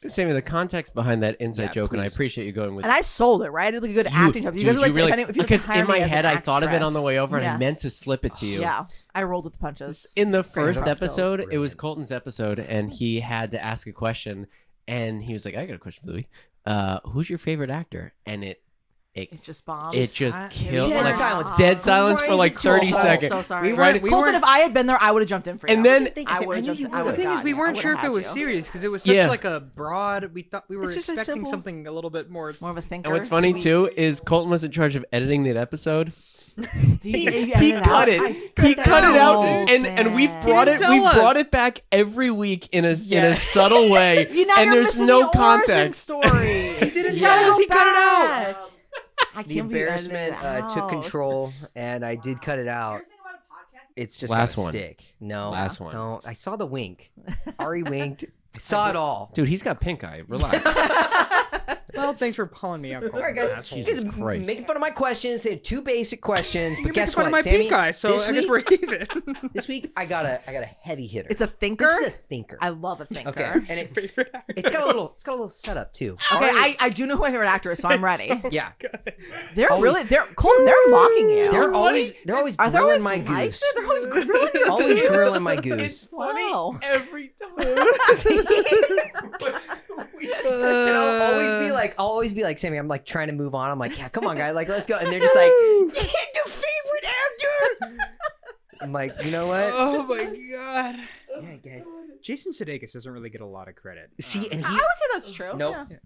Sammy, the context behind that inside Yeah, joke, and I please. appreciate you going with And I sold it, right? I did like a good acting job. You dude, guys like really, if you because hire in me my as an head I thought of it on the way over, and Yeah. I meant to slip it to you. Yeah, I rolled with the punches. In the first Great episode, skills. it was Colton's episode, and he had to ask a question, and he was like, "I got a question for the week. Who's your favorite actor?" And it It just bombed. it just killed Dead like silence. dead silence for Right like into 30 a hole. seconds. So sorry. Right? Colton, if I had been there, I would have jumped in for you. And then I would have jumped in. The thing is, we weren't sure if it was serious because it was such Yeah. like a broad. We thought we were It's just a expecting simple- something a little bit more. more of a thinker. and what's funny sweet. too is Colton was in charge of editing that episode. He He cut it. He cut it out, and we've brought it. didn't We tell us. brought it back every week in a subtle way, You know, and you're there's missing no the origin context. story. He didn't tell us. He cut it out. I The can't believe you edited embarrassment it out. took control, and I did cut it out. It's just Last gonna one. stick. No, Last one. No, I saw the wink. Ari winked. I saw it all. Dude, he's got pink eye. Relax. Well, thanks for pulling me out. All right, guys. Asshole. Jesus You guys Christ. making fun of my questions. They had 2 basic questions, but You're guess making fun what, of my Sammy? pink eye, so this I guess week- we're even. This week I got a heavy hitter. It's a thinker. This is a thinker. I love a thinker. Okay, and it, Favorite actor. it's got a little setup too. Okay, I do know who my favorite actor is, so I'm ready. Yeah, They're Always- Colton, they're mocking you. they're always Are they grilling always my like goose. that? They're always grilling your Always goose? grilling my It's goose. funny Wow. every time. And I'll always be like, Sammy, I'm like trying to move on. I'm like, yeah, come on, guys, like let's go. And they're just like, your favorite actor. I'm like, you know what? Oh my god. Yeah, guys. Jason Sudeikis doesn't really get a lot of credit. See, and I would say that's true. Nope. Yeah.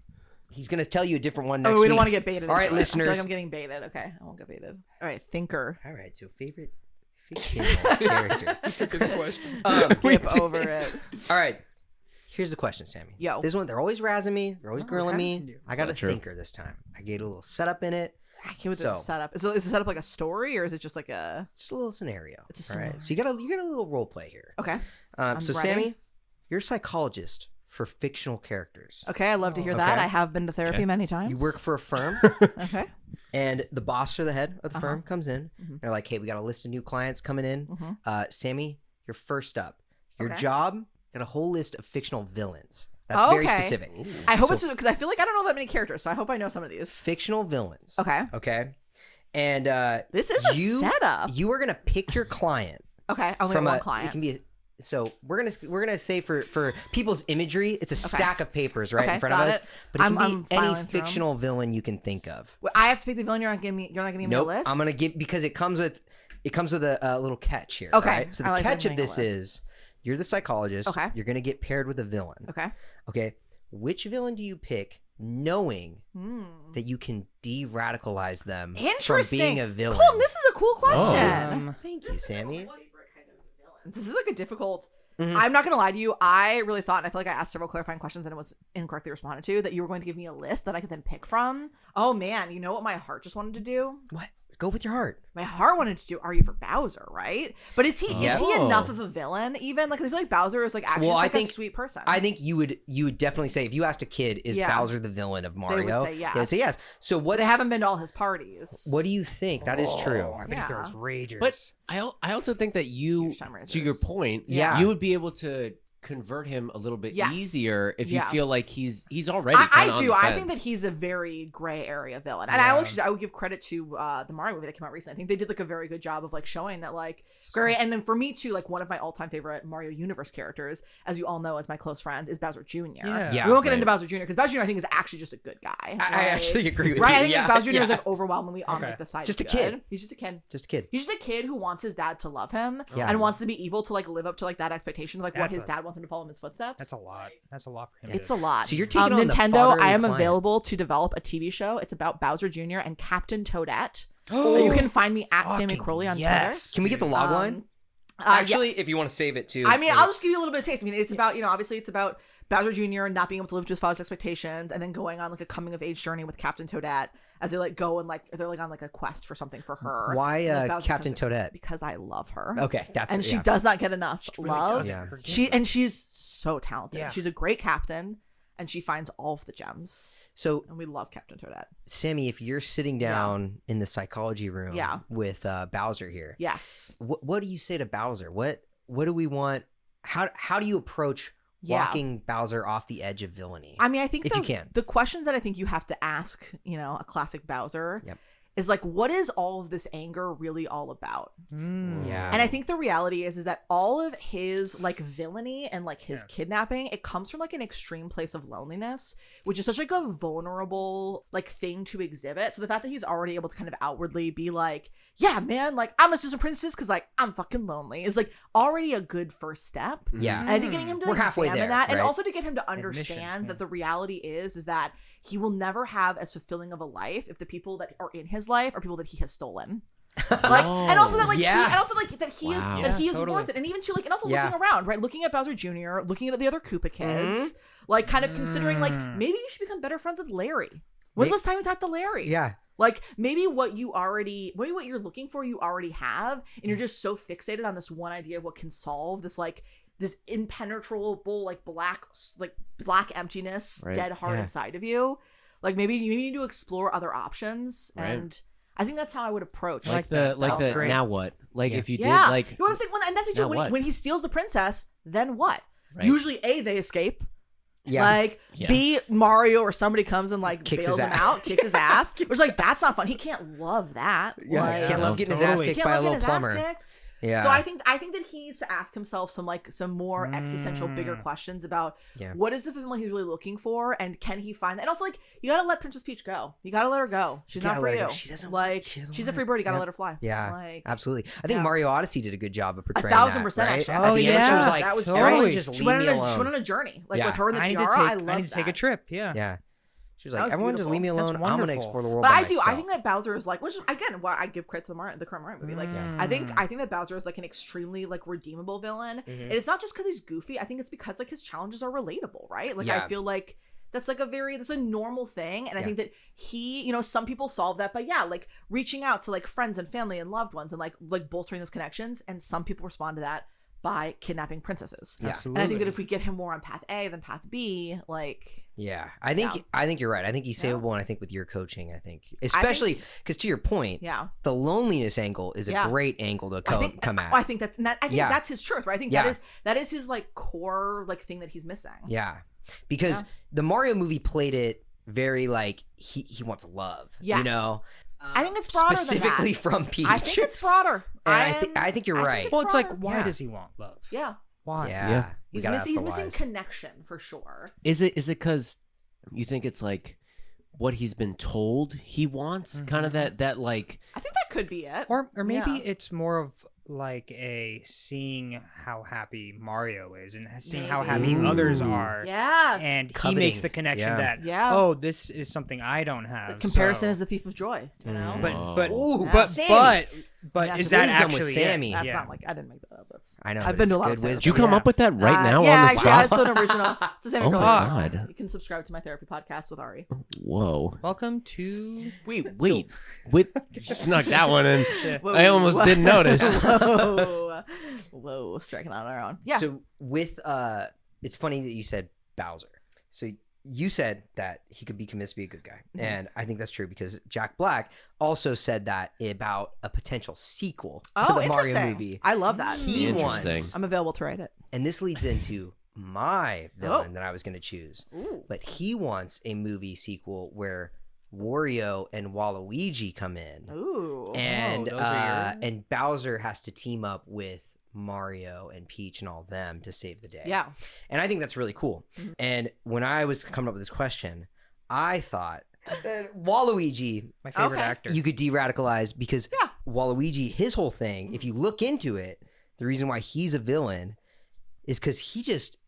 he's gonna tell you a different one next Oh, we week. don't want to get baited. All right, into it. I feel listeners. like I'm getting baited. Okay, I won't get baited. All right, thinker. All right, so favorite fictional character. Took his question. Skip over it. All right. Here's the question, Sammy. Yo. This one, they're always razzing me. They're always grilling razzing me. you. I got a that true? thinker this time. I gave a little setup in it. I can't with So- the setup. Is the setup like a story or is it just like a? Just a little scenario. It's a All right. scenario. So you got a little role play here. Okay. So ready. Sammy, you're a psychologist for fictional characters. Okay, I love to hear that. Okay. I have been to therapy Okay. many times. You work for a firm, Okay. and the boss or the head of the Uh-huh. firm comes in. Mhm. They're like, "Hey, we got a list of new clients coming in. Mhm. Sammy, you're first up. Your Okay. job got a whole list of fictional villains. That's very Okay. specific. I hope So- it's because I feel like I don't know that many characters, so I hope I know some of these. Fictional villains. Okay. Okay. And This is a setup. You are gonna pick your client Okay, only from one It client. can be. So we're gonna say for people's imagery, it's a stack of papers right Okay, in front of got us. it. But it can I'm be any filing through 'em. fictional villain you can think of. Wait, I have to pick the villain. You're not giving me a Nope. list. I'm gonna give because it comes with a little catch here. Okay, Right? So the I like catch of getting a this list. is you're the psychologist. Okay. You're gonna get paired with a villain. Okay. Okay. Which villain do you pick, knowing Hmm. that you can de-radicalize them from Interesting. being a villain? Colton, this is a cool question. Thank you, Sammy. This is like a difficult. Mhm. I'm not gonna lie to you. I really thought, and I feel like I asked several clarifying questions and it was incorrectly responded to, that you were going to give me a list that I could then pick from. Oh man, you know what my heart just wanted to do? What? Go with your heart. My heart wanted to do Are You for Bowser, right? But is he Oh. enough of a villain even? Like I feel like Bowser is like actually Well, just I like think- a sweet person. I think you would definitely say if you asked a kid, is Yeah. Bowser the villain of Mario? say They would say yes. yes. So what's they haven't been to all his parties. what do you think? That is true. Oh, I bet Yeah. he throws ragers. But I also think that you, Huge time to your raisers. point, Yeah. you would be able to convert him a little bit Yes. easier if you Yeah. feel like he's already. I kinda on do. the I think fence. that he's a very gray area villain, and Yeah. I would give credit to the Mario movie that came out recently. I think they did like a very good job of like showing that like gray. And then for me too, like one of my all-time favorite Mario Universe characters, as you all know, as my close friends, is Bowser Jr. Yeah, we won't get right. into Bowser Jr. because Bowser Jr. I think is actually just a good guy. I Like, actually agree with right. you. I think yeah. Bowser Jr. is yeah. like overwhelmingly on Okay. like the side. Just of a kid. good. He's just a kid. Just a kid. He's just a kid who wants his dad to love him Yeah. and wants to be evil to like live up to like that expectation of like what That's his a- dad wants him to follow in his footsteps. That's a lot. That's a lot for him. It's a lot. So you're taking on the Nintendo. fatherly I am client. available to develop a TV show. It's about Bowser Jr. and Captain Toadette. You can find me at Sammy Fucking Crowley on yes. Can we get the log Twitter. line? Yeah. Actually, if you want to save it too. I mean, I'll just give you a little bit of taste. I mean, it's about, obviously it's about Bowser Jr. not being able to live to his father's expectations and then going on like a coming of age journey with Captain Toadette as they like go and like they're like on like a quest for something for her. Why And, like, Bowser Captain comes- Toadette? Because I love her. Okay, that's And she yeah. does not get enough love. does Yeah. forget She's so talented. Yeah. She's a great captain and she finds all of the gems. So, And we love Captain Toadette. Sammy, if you're sitting down in the psychology room Yeah. with Bowser here, Yes. what do you say to Bowser? What do we want? How do you approach Yeah. walking Bowser off the edge of villainy? I mean, I think If you can. the questions that I think you have to ask, a classic Bowser Yep. is like, what is all of this anger really all about? yeah. And I think the reality is that all of his like villainy and like his Yeah. kidnapping, it comes from like an extreme place of loneliness, which is such like a vulnerable like thing to exhibit. So the fact that he's already able to kind of outwardly be like, yeah, man, like I'm a sister princess because like I'm fucking lonely is like already a good first step. yeah. And I think getting him to We're halfway examine there, that, and right? also to get him to Admission, understand yeah. that the reality is that he will never have as fulfilling of a life if the people that are in his life are people that he has stolen. Like, and also that like Yeah. and also like that he is Wow. that he is Yeah, totally. worth it, and even to like, and also Yeah. looking around, right, looking at Bowser Jr., looking at the other Koopa kids, like kind of considering like maybe you should become better friends with Larry. When's the last time you talked to Larry? yeah. Like maybe what you're looking for, you already have, and you're just so fixated on this one idea of what can solve this like this impenetrable like black emptiness, Right. dead heart Yeah. inside of you. Like maybe you need to explore other options, Right. and I think that's how I would approach. Like the That's great. now what? Like Yeah. if you did Yeah. like Well, that's like and that's now actually what? when he steals the princess, then what? Right. Usually, they escape. Yeah. Like Yeah. B, Mario or somebody comes and like Kicks bails his him ass. out, kicks his ass. Which like that's not fun. He can't love that. Yeah, Like, can't No, love getting his totally. ass kicked can't by a love little getting his plumber. ass kicked. Yeah. So I think that he needs to ask himself some more existential, bigger questions about Yeah. what is the fulfillment he's really looking for, and can he find that? And also, like, you gotta let Princess Peach go. You gotta let her go. She's not gotta for let her you. go. She doesn't like. she doesn't She's a want free it. bird. You gotta Yep. let her fly. Yeah, Like, absolutely. I think yeah. Mario Odyssey did a good job of portraying 1,000%. that, right? Actually, At Oh, the end, she yeah. was like, That was "Everyone totally. just she leave went me on alone." she went on a journey, like Yeah. with her and the I need tiara. to I take. love I need to take a trip. Yeah. Yeah. She was That like, was "Everyone just leave me beautiful. alone. That's I'm gonna wonderful. explore the world But by I do. I myself." think that Bowser is like, which is, again, why I give credit to the current Mario movie. Like, I think that Bowser is like an extremely like redeemable villain, and it's not just because he's goofy. I think it's because like his challenges are relatable, right? Like Yeah. I feel like that's a normal thing, and I Yeah. think that he, some people solve that by like reaching out to like friends and family and loved ones and like bolstering those connections, and some people respond to that by kidnapping princesses. Yeah. Absolutely. And I think that if we get him more on path A than path B, like. Yeah, I think you're right. I think he's Yeah. savable, and I think with your coaching, I think especially because to your point, Yeah. the loneliness angle is a Yeah. great angle to I come think at. I think that's Yeah. that's his truth, right? I think Yeah. that is his like core like thing that he's missing. Yeah, because Yeah. the Mario movie played it very like he wants love. Yes. You know, I think it's broader specifically than that. from Peach. I think it's broader. And I think you're right. it's Well, it's like, broader. why Yeah. does he want love? Yeah, Why? yeah, Yeah. we he's gotta missing ask the whys. connection for sure. is it because you think it's like what he's been told he wants? Kind of that like I think that could be it. Or maybe Yeah. it's more of like a seeing how happy Mario is and seeing how happy Maybe. others Ooh. are. Yeah, And he Coveting. makes the connection Yeah. that Yeah. oh, this is something I don't have. the comparison so- is the thief of joy. You know, but Ooh, but Sammy. but Yeah, is so that wisdom actually with it? Sammy. that's Yeah. not like I didn't make that up. That's I know. I've but been to it's a lot good of did you wisdom. come Yeah. up with that right now yeah, on the actually, spot? it's an original. It's a Sammy Oh my Colton. God. You can subscribe to my therapy podcast with Ari. Whoa. Welcome to Wait. With snuck that one in. Whoa. I almost didn't notice. Whoa, striking on our own. Yeah. So with it's funny that you said Bowser. So you said that he could be convinced to be a good guy, and I think that's true because Jack Black also said that about a potential sequel to the Mario interesting. movie. I love that. He Interesting. wants, I'm available to write it. and this leads into my villain that I was going to choose. Ooh. But he wants a movie sequel where Wario and Waluigi come in, Ooh. and those are yours? and Bowser has to team up with Mario and Peach and all them to save the day. Yeah. And I think that's really cool. Mhm. And when I was coming up with this question, I thought that Waluigi, my favorite Okay. actor. you could de-radicalize because Yeah. Waluigi, his whole thing, if you look into it, the reason why he's a villain is because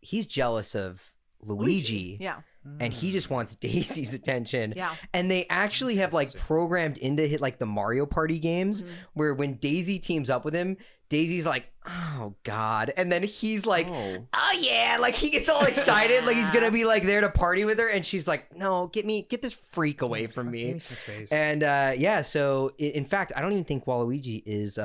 he's jealous of Luigi. Yeah. And he just wants Daisy's attention. Yeah. And they actually have like programmed into like the Mario Party games where when Daisy teams up with him, Daisy's like, oh God. And then he's like, oh yeah. Like he gets all excited. Like he's going to be like there to party with her. And she's like, no, get this freak away from Give me. me some space. And so in fact, I don't even think Waluigi is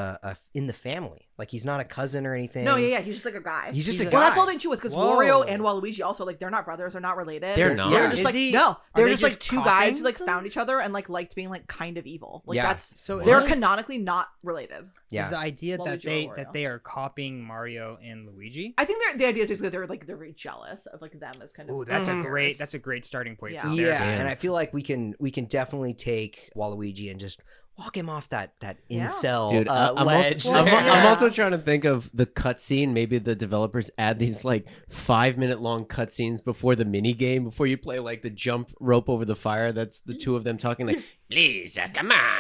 in the family. Like he's not a cousin or anything. No, yeah. He's just like a guy. He's just a Well, guy. that's all they too with because Whoa. Wario and Waluigi also like they're not brothers, they're not related. They're not. They're Yeah. just Is like he- no. are They're they just like just two guys who copying like them? found each other and like liked being like kind of evil. Like Yeah. that's So they're is it- canonically not related. Yeah. Is the idea that Waluigi or Wario. they are copying Mario and Luigi? I think the idea is basically they're very jealous of like them as kind of. Ooh, that's characters. a great starting point. Yeah. for Yeah, there. and I feel like we can definitely take Waluigi and just walk him off that Yeah. incel Dude, I'm, ledge. also, I'm, there. I'm also trying to think of the cutscene. Maybe the developers add these like 5-minute long cutscenes before the mini game, before you play like the jump rope over the fire. That's the two of them talking like, "Please, come on,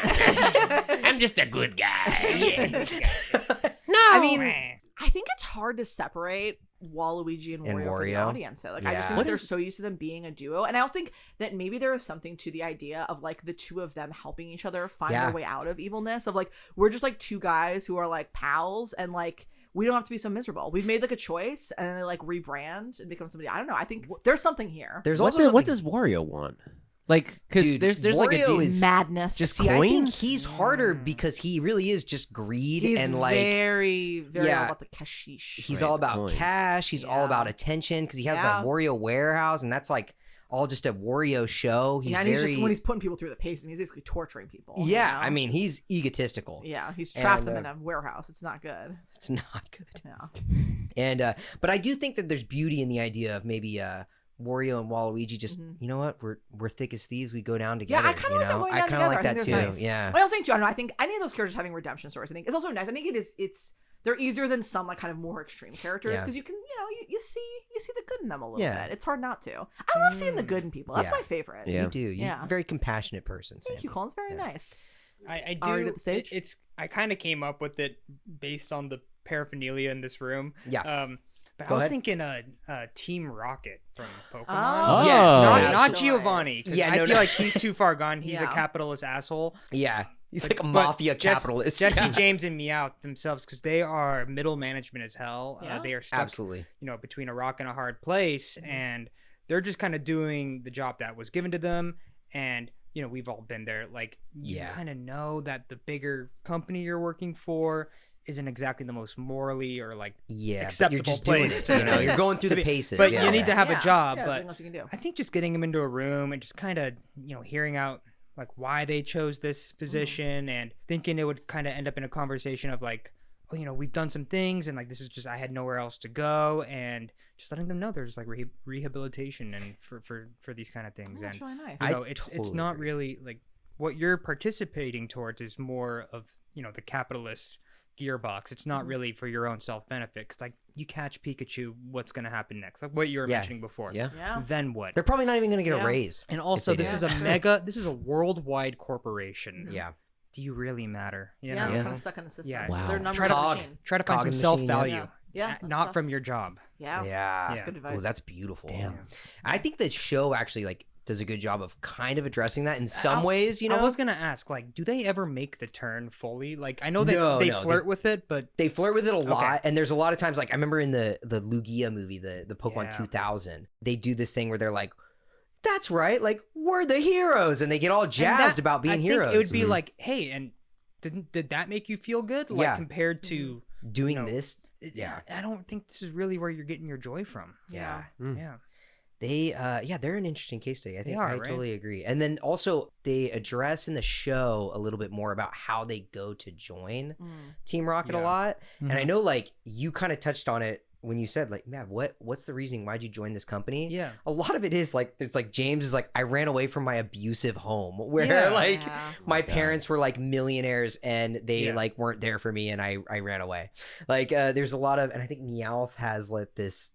I'm just a good guy." No, I mean, I think it's hard to separate Waluigi and And Wario for the Wario? audience. Though. Like, I just Yeah. think What that they're so used to them being a duo, and I also think that maybe there is something to the idea of like the two of them helping each other find Yeah. their way out of evilness. Of like, we're just like two guys who are like pals, and like we don't have to be so miserable. We've made like a choice, and then they like rebrand and become somebody. I don't know. I think there's something here. There's What, also what something- does Wario want? Like, because Dude, there's like a Wario is Madness. just See, I think coins? he's harder because he really is just greed He's and like very all yeah. about the cashish. he's Right, all the about coins. cash. He's all Yeah. about attention because he has Yeah. that Wario warehouse, and that's like all just a Wario show. He's and very, he's just when he's putting people through the paces, he's basically torturing people. yeah. you know? I mean, he's egotistical. yeah, he's trapped And, them in a warehouse. It's not good. It's not good. Yeah. And but I do think that there's beauty in the idea of maybe Wario and Waluigi just you know what, we're thick as thieves, we go down together. Yeah, I kind of like them going I down kind of together. like I that think too. that's nice. Yeah. But I was saying too, I don't know. I think any of those characters having redemption stories, I think, is also nice. I think it's they're easier than some like kind of more extreme characters Yeah. because you can you see the good in them a little Yeah. bit. It's hard not to. I love seeing the good in people. That's Yeah. my favorite. Yeah. You do. You're Yeah. a very compassionate person. Thank you, Sammie. Colin. It's very Yeah. nice. I Already do. at the stage? It's I kind of came up with it based on the paraphernalia in this room. Yeah. But Go I was ahead. thinking Team Rocket from Pokemon. Oh, Yes. Not, Yeah. not Nice. Giovanni. 'Cause Yeah, I no, feel no. like he's too far gone. He's a Yeah. capitalist asshole. Yeah. He's like a But mafia Jess- capitalist. Jesse Yeah. James and Meowth themselves, because they are middle management as hell. Yeah. They are stuck, Absolutely. between a rock and a hard place, and they're just kind of doing the job that was given to them. And we've all been there. Like, you Yeah. kind of know that the bigger company you're working for isn't exactly the most morally or like Yeah. But acceptable you're just place doing it. to- You're going through to the be- paces. but yeah. you need to have a job. Yeah, But nothing else you can do. I think just getting them into a room and just kind of, hearing out like why they chose this position and thinking it would kind of end up in a conversation of like, oh, we've done some things and like this is just I had nowhere else to go, and just letting them know there's like rehabilitation and for these kind of things. That's And really nice. I it's totally not agree. really like what you're participating towards is more of the capitalist gearbox. It's not really for your own self-benefit, because like you catch Pikachu, what's going to happen next, like what you were Yeah. mentioning before. Yeah. yeah. Then what? They're probably not even going to get Yeah. a raise. And also, they this did. this is a worldwide corporation. Yeah. Do you really matter? You Yeah, know? they're kind of stuck in the system. Yeah. Wow. They're numbers Try to- on a Cog. machine. Try to find Cog in some the machine, yeah. self-value, Yeah, that's not tough. from your job. Yeah. Yeah. Yeah. Good advice. Oh, that's beautiful. Damn. I think the show actually like does a good job of kind of addressing that in some ways. I was gonna ask, like, do they ever make the turn fully? Like, I know that No, they no, flirt with it, but they flirt with it a lot, Okay. and there's a lot of times like I remember in the Lugia movie, the Pokemon Yeah. 2000, they do this thing where they're like, "That's right, like we're the heroes," and they get all jazzed about being I heroes. think it would be Mhm. like, hey, and did that make you feel good? Like Yeah. compared to doing you know, this. Yeah. I don't think this is really where you're getting your joy from. Yeah. Yeah. They they're an interesting case study. I think are, I right? totally agree. And then also they address in the show a little bit more about how they go to join Team Rocket a Yeah. lot. And I Mhm. know like you kind of touched on it when you said like, man, what's the reasoning? Why'd you join this company? Yeah. A lot of it is like it's like James is like, I ran away from my abusive home where Yeah. like Yeah. my parents were like millionaires and they Yeah. like weren't there for me and I ran away. Like there's a lot of, and I think Meowth has like this,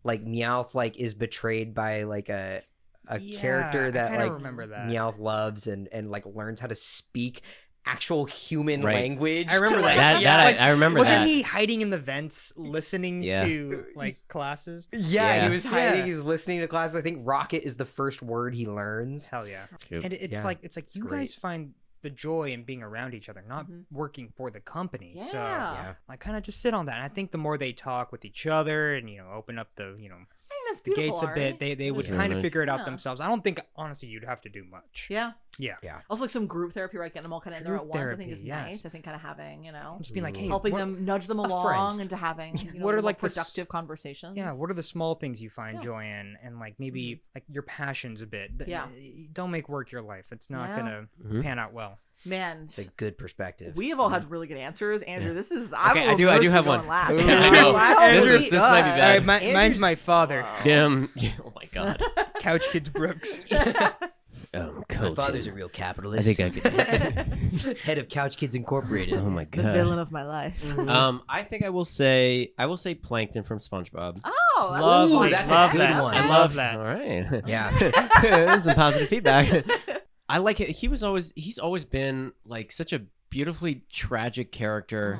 like Meowth like is betrayed by like a Yeah, character I that kinda like remember that. Meowth loves and like learns how to speak actual human Right. language. I remember to, that. like, That Like, I remember Wasn't that. he hiding in the vents listening Yeah. to like classes? Yeah, Yeah. he was hiding. Yeah. He was listening to class. I think Rocket is the first word he learns. Hell yeah. Good. And it's Yeah. like you great. guys find the joy in being around each other, not working for the company. Yeah. So Yeah. I kind of just sit on that. And I think the more they talk with each other and open up the I think that's the beautiful. gates a bit, Ari. they would really kind of nice. figure it out Yeah. themselves. I don't think honestly you'd have to do much. Yeah. Yeah. Yeah. Also, like some group therapy, right? Getting them all kind of in there at Group once. I think therapy, is yes. nice. I think kind of having, Just being like, hey, helping what- them, nudge them a along friend. into having, What are, more like, the s- productive conversations. Yeah, what are the small things you find Yeah. joy in, and like maybe like your passions a bit. Yeah. Don't make work your life. It's not Yeah. gonna Mhm. pan out well. Man, It's a good perspective. we have all had really good answers. Andrew, this is Okay, I'm I do have going one. last. Ooh. Andrew, Oh, I hope this he is- this might be does. bad. All right, mine's Andrew's- my father, Wow. Damn. Oh my god. Couch Kids Brooks. My Colton. father's a real I capitalist. think I could. Head of Couch Kids Incorporated. Oh my The god. villain of my life. I think I will say Plankton from SpongeBob. Oh, that's Lovely. Ooh, that's a love good that. one. I I love that. All right. Yeah. Some positive feedback. I like it. He's always been like such a beautifully tragic character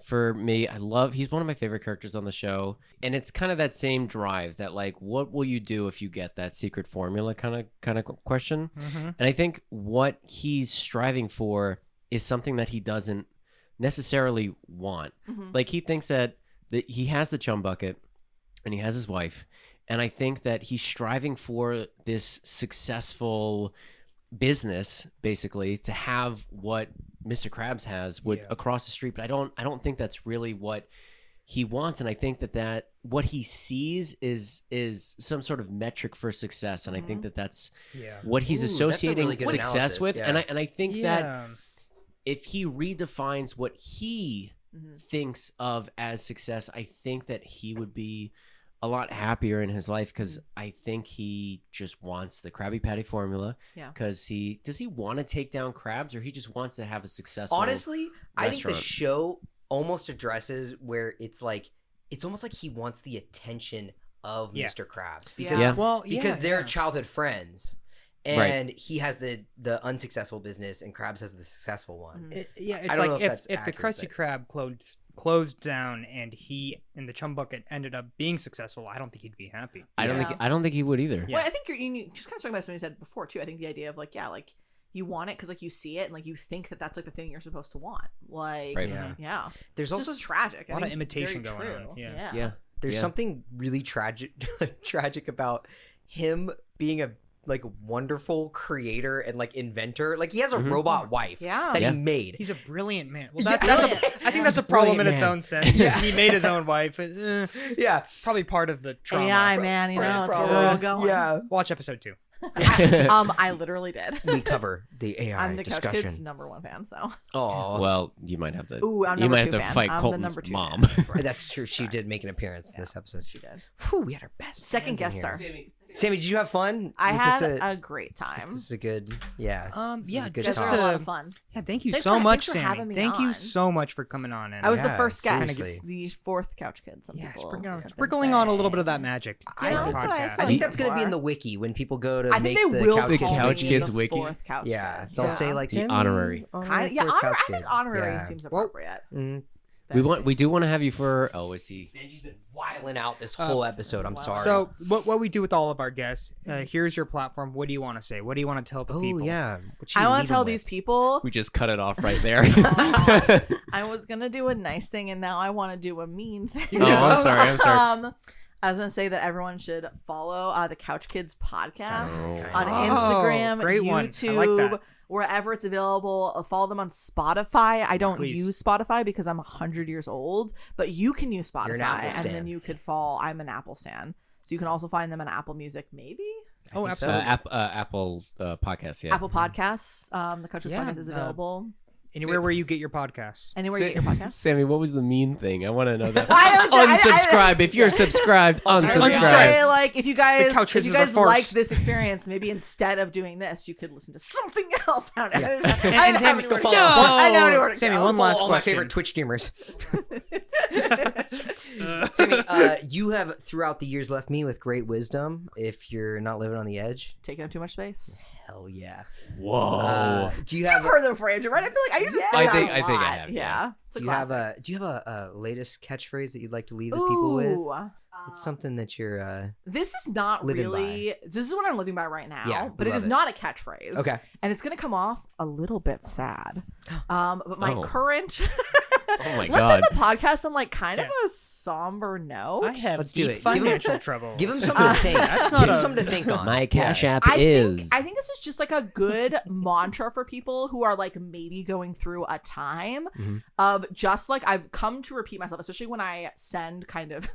for me. He's one of my favorite characters on the show. And it's kind of that same drive that like, what will you do if you get that secret formula kind of question. Mhm. And I think what he's striving for is something that he doesn't necessarily want. Like he thinks that he has the chum bucket and he has his wife. And I think that he's striving for this successful business, basically, to have what Mr. Krabs has Yeah. across the street. But I don't think that's really what he wants, and I think that what he sees is some sort of metric for success, and I think that's what he's Ooh, that's a associating really good success analysis, with, yeah. and I think that if he redefines what he thinks of as success, I think that he would be a lot happier in his life, because I think he just wants the Krabby Patty formula. Yeah. Because does he want to take down crabs, or he just wants to have a successful Honestly, I think the restaurant? show almost addresses where it's almost like he wants the attention of Mr. Krabs because Yeah. they're childhood friends. And he has the unsuccessful business, and Krabs has the successful one. It's I don't know like if that's if the accurate, Krusty but- Krab closed down and he and the Chum Bucket ended up being successful, I don't think he'd be happy. I don't think he would either. Yeah. Well, I think you just kind of talking about something you said before too. I think the idea of like you want it because like you see it and like you think that that's like the thing you're supposed to want. Like Right. yeah. There's It's also just tragic. a lot I of think imitation very going true. on. Yeah. Yeah. there's something really tragic about him being a wonderful creator and inventor. Like he has a robot wife that he made. He's a brilliant man. Well, Yeah. I think that's a problem in Brilliant its man. own sense. He made his own wife. Yeah. Probably part of the trauma. AI man, you know, that's where we're all going. Yeah. Watch episode 2. I literally did. We cover the AI I'm the Couch discussion. Kids #1 fan, so. Oh, Well, you might have to. Ooh, I'm you number might have 2 to fan. fight I'm the Colton's number 2 mom. fan. that's true. She did make an appearance in this episode. She did. Whew, we had our best Second fans in guest here. star. Sammy, did you have fun? I Was had this a great time. This is a good, yeah. This yeah, was a good just Those talk. were a lot of fun. Yeah, thank you Thanks so for- much, thanks for Sammy. having me Thank you on. so much for coming on. And I was the Yeah, first guest, seriously. the 4th Couch Kid. Some yeah, people sprinkling on a little bit of that magic. I- on the that's what I podcast. felt I think that's before. going to be in the wiki when people go to I think make they the will Couch call Kids Couch me Kids the wiki. 4th Couch Yeah, Kid. they'll say The Sammy, honorary. Kind of, yeah, fourth I Couch think Kid. honorary Yeah. seems appropriate. Mm. We do want to have you for. Oh, is he? Sanji's been wiling out this whole episode. I'm sorry. So, what we do with all of our guests, here's your platform. What do you want to say? What do you want to tell the oh people? yeah, I want to tell these people We just cut it off right there. I was going to do a nice thing and now I want to do a mean thing. Oh, I'm sorry. I was going to say that everyone should follow the Couch Kids podcast Oh. on Oh, Instagram, great one. I YouTube, like that. wherever it's available. Follow them on Spotify. I don't Please. use Spotify because I'm 100 years old, but you can use Spotify. You're an Apple and then stan. you could follow. I'm an Apple stan. So you can also find them on Apple Music, maybe? Oh, think so. absolutely. Apple podcast. Yeah. Apple Podcasts. The Couch Kids Yeah, podcast is available. Anywhere where you get your podcasts. Anywhere you get your podcasts. Sammy, what was the mean thing? I want to know that. I- Unsubscribe. If you're subscribed, I would unsubscribe. say, like, if you guys, Couch if Kids you is a guys farce. like this experience, maybe instead of doing this, you could listen to something else. I don't know. And I don't Sammy, know anywhere to follow- go. No! I know anywhere to Sammy, go. one last all my question. favorite Twitch streamers. Sammy, you have throughout the years left me with great wisdom. If you're not living on the edge, Taking up too much space. hell yeah. Whoa. Do you have? I've heard them for Andrew, right? I feel like I used to say I that think- a I think I lot. have, Yeah. yeah. It's a Do you have classic. a latest catchphrase that you'd like to leave the people with? Ooh. It's something that you're. This is not Living really. This is what I'm living by right now. Yeah, but it love is it. not a catchphrase. Okay. And it's gonna come off a little bit sad. But my Oh. current. Oh my Let's god. end the podcast on like kind of a somber note. I have Let's do deep it. Give 'em- financial trouble. Give them something to think. That's Give not them a- something to think on. My Cash App I is. think this is just like a good mantra for people who are like maybe going through a time Mhm. of just like I've come to repeat myself, especially when I send kind of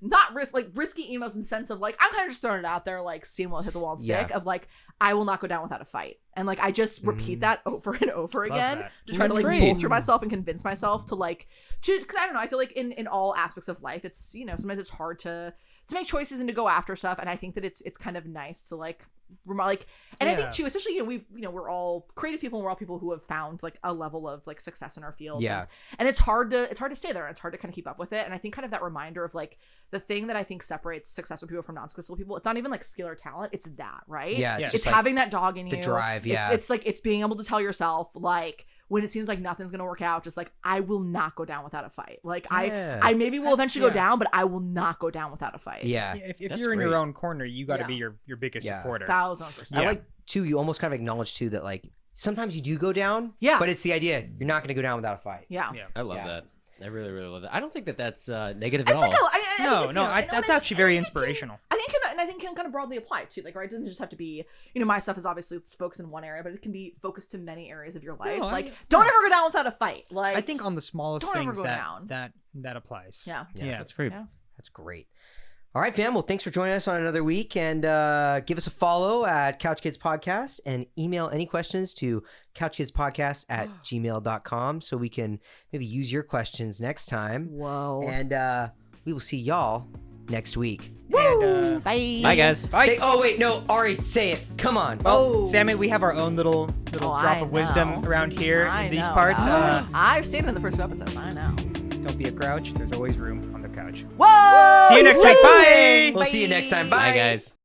not risky emails in the sense of like I'm kind of just throwing it out there, like seeing what hit the wall and stick Yeah. of like I will not go down without a fight. And like I just repeat that over and over Love again that. to try to That's like great. bolster myself and convince myself to like because I don't know, I feel like in all aspects of life it's sometimes it's hard to make choices and to go after stuff, and I think that it's kind of nice to like and I think Yeah. too, especially we're all creative people and we're all people who have found like a level of like success in our fields. Yeah. And it's hard to stay there and it's hard to kind of keep up with it. And I think kind of that reminder of like the thing that I think separates successful people from non-successful people, it's not even like skill or talent, it's that, right? Yeah, Yeah. it's, It's just like having that dog in you. the drive, yeah. It's like it's being able to tell yourself like when it seems like nothing's gonna work out, just like I will not go down without a fight. Like Yeah. I maybe will eventually Yeah. go down, but I will not go down without a fight. yeah. If That's you're in your great. own corner, you got to Yeah. be your biggest Yeah. supporter. 1000%. I Yeah. like too. You almost kind of acknowledge too that like sometimes you do go down. Yeah. But it's the idea you're not going to go down without a fight. Yeah. Yeah. I love Yeah. that. I really, really love that. I think that that's negative at It's all. like I think No, it's, no, and that's I actually think very it can- inspirational. I think and I think can kind of broadly apply too. Like, right, it doesn't just have to be, my stuff is obviously it's focused in one area, but it can be focused to many areas of your life. Don't ever go down without a fight. Like, I think on the smallest don't ever things go down. that applies. Yeah. That's great. Yeah. That's great. All right, fam. Well, thanks for joining us on another week, and give us a follow at Couch Kids Podcast, and email any questions to couchkidspodcast@gmail.com so we can maybe use your questions next time. Whoa. And we will see y'all next week. And, Bye. Bye, guys. bye. Oh wait, no, Ari, say it. Come on. Well, Sammie, we have our own little drop I of wisdom know. around here I in these know parts. about it. I've seen it in the first 2 episodes. I know. Don't be a grouch. There's always room on the couch. Whoa! See you next week. Bye. We'll see you next time. Bye. Bye, guys.